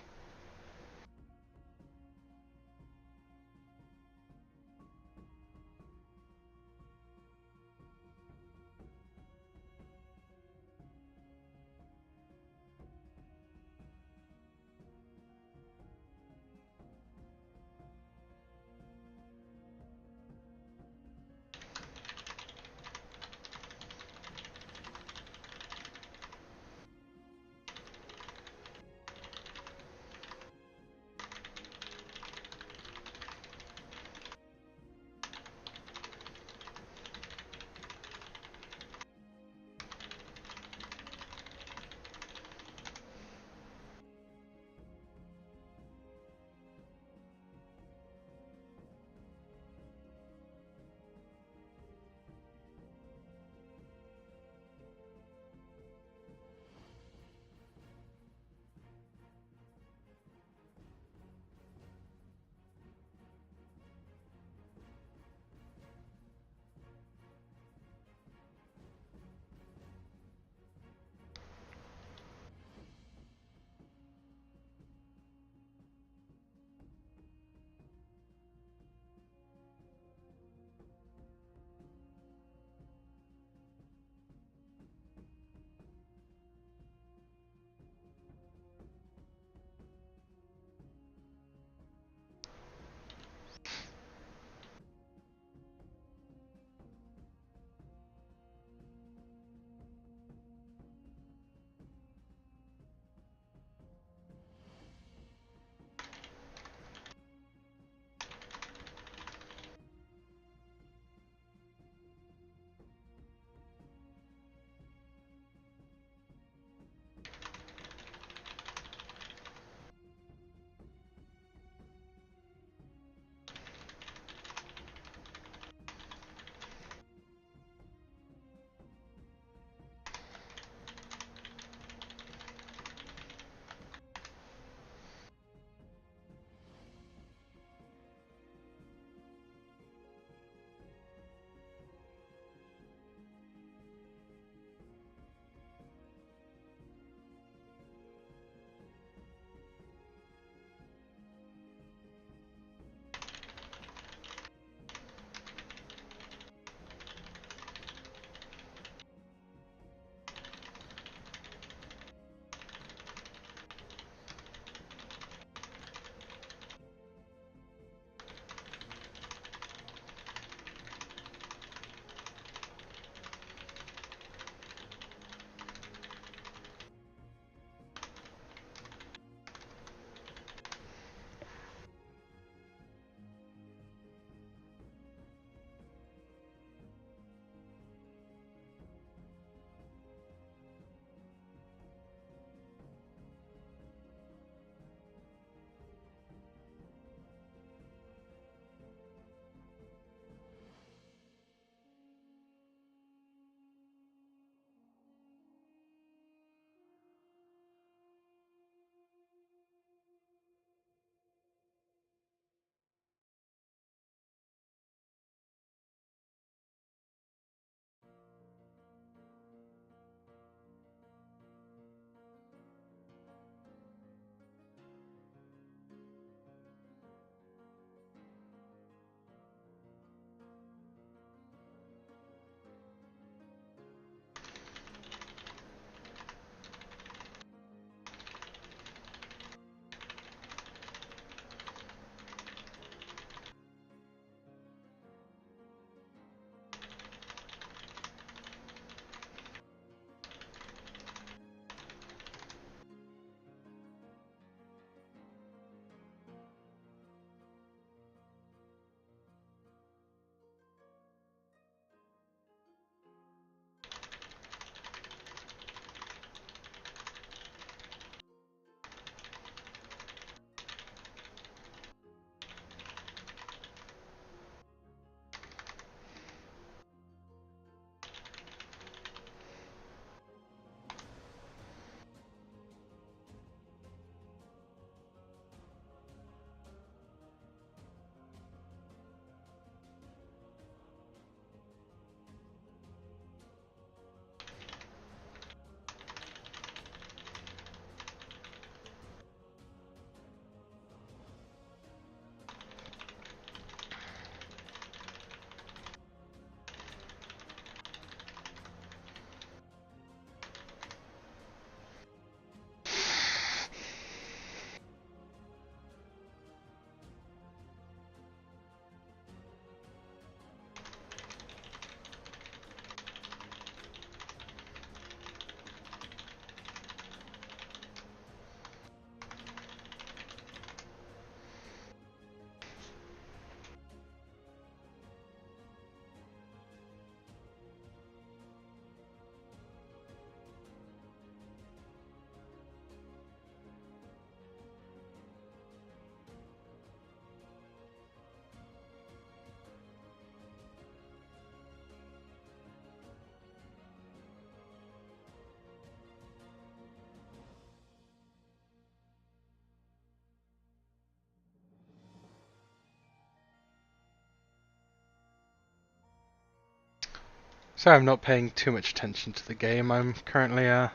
Sorry, I'm not paying too much attention to the game. I'm currently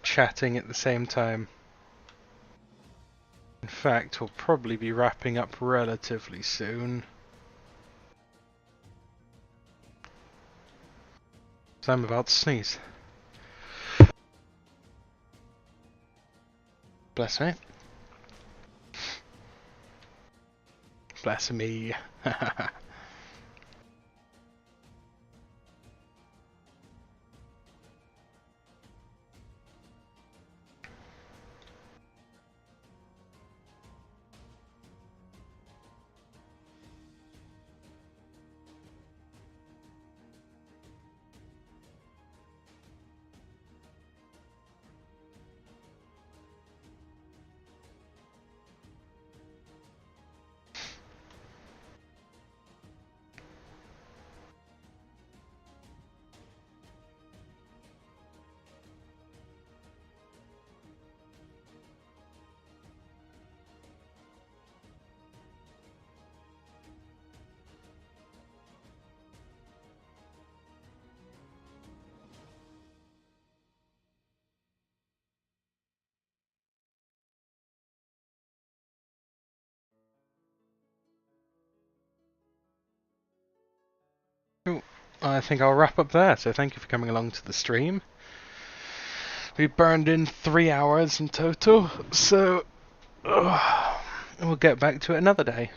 chatting at the same time. In fact, we'll probably be wrapping up relatively soon. So I'm about to sneeze. Bless me. Bless me. Cool. I think I'll wrap up there, so thank you for coming along to the stream. We burned in 3 hours in total, so we'll get back to it another day.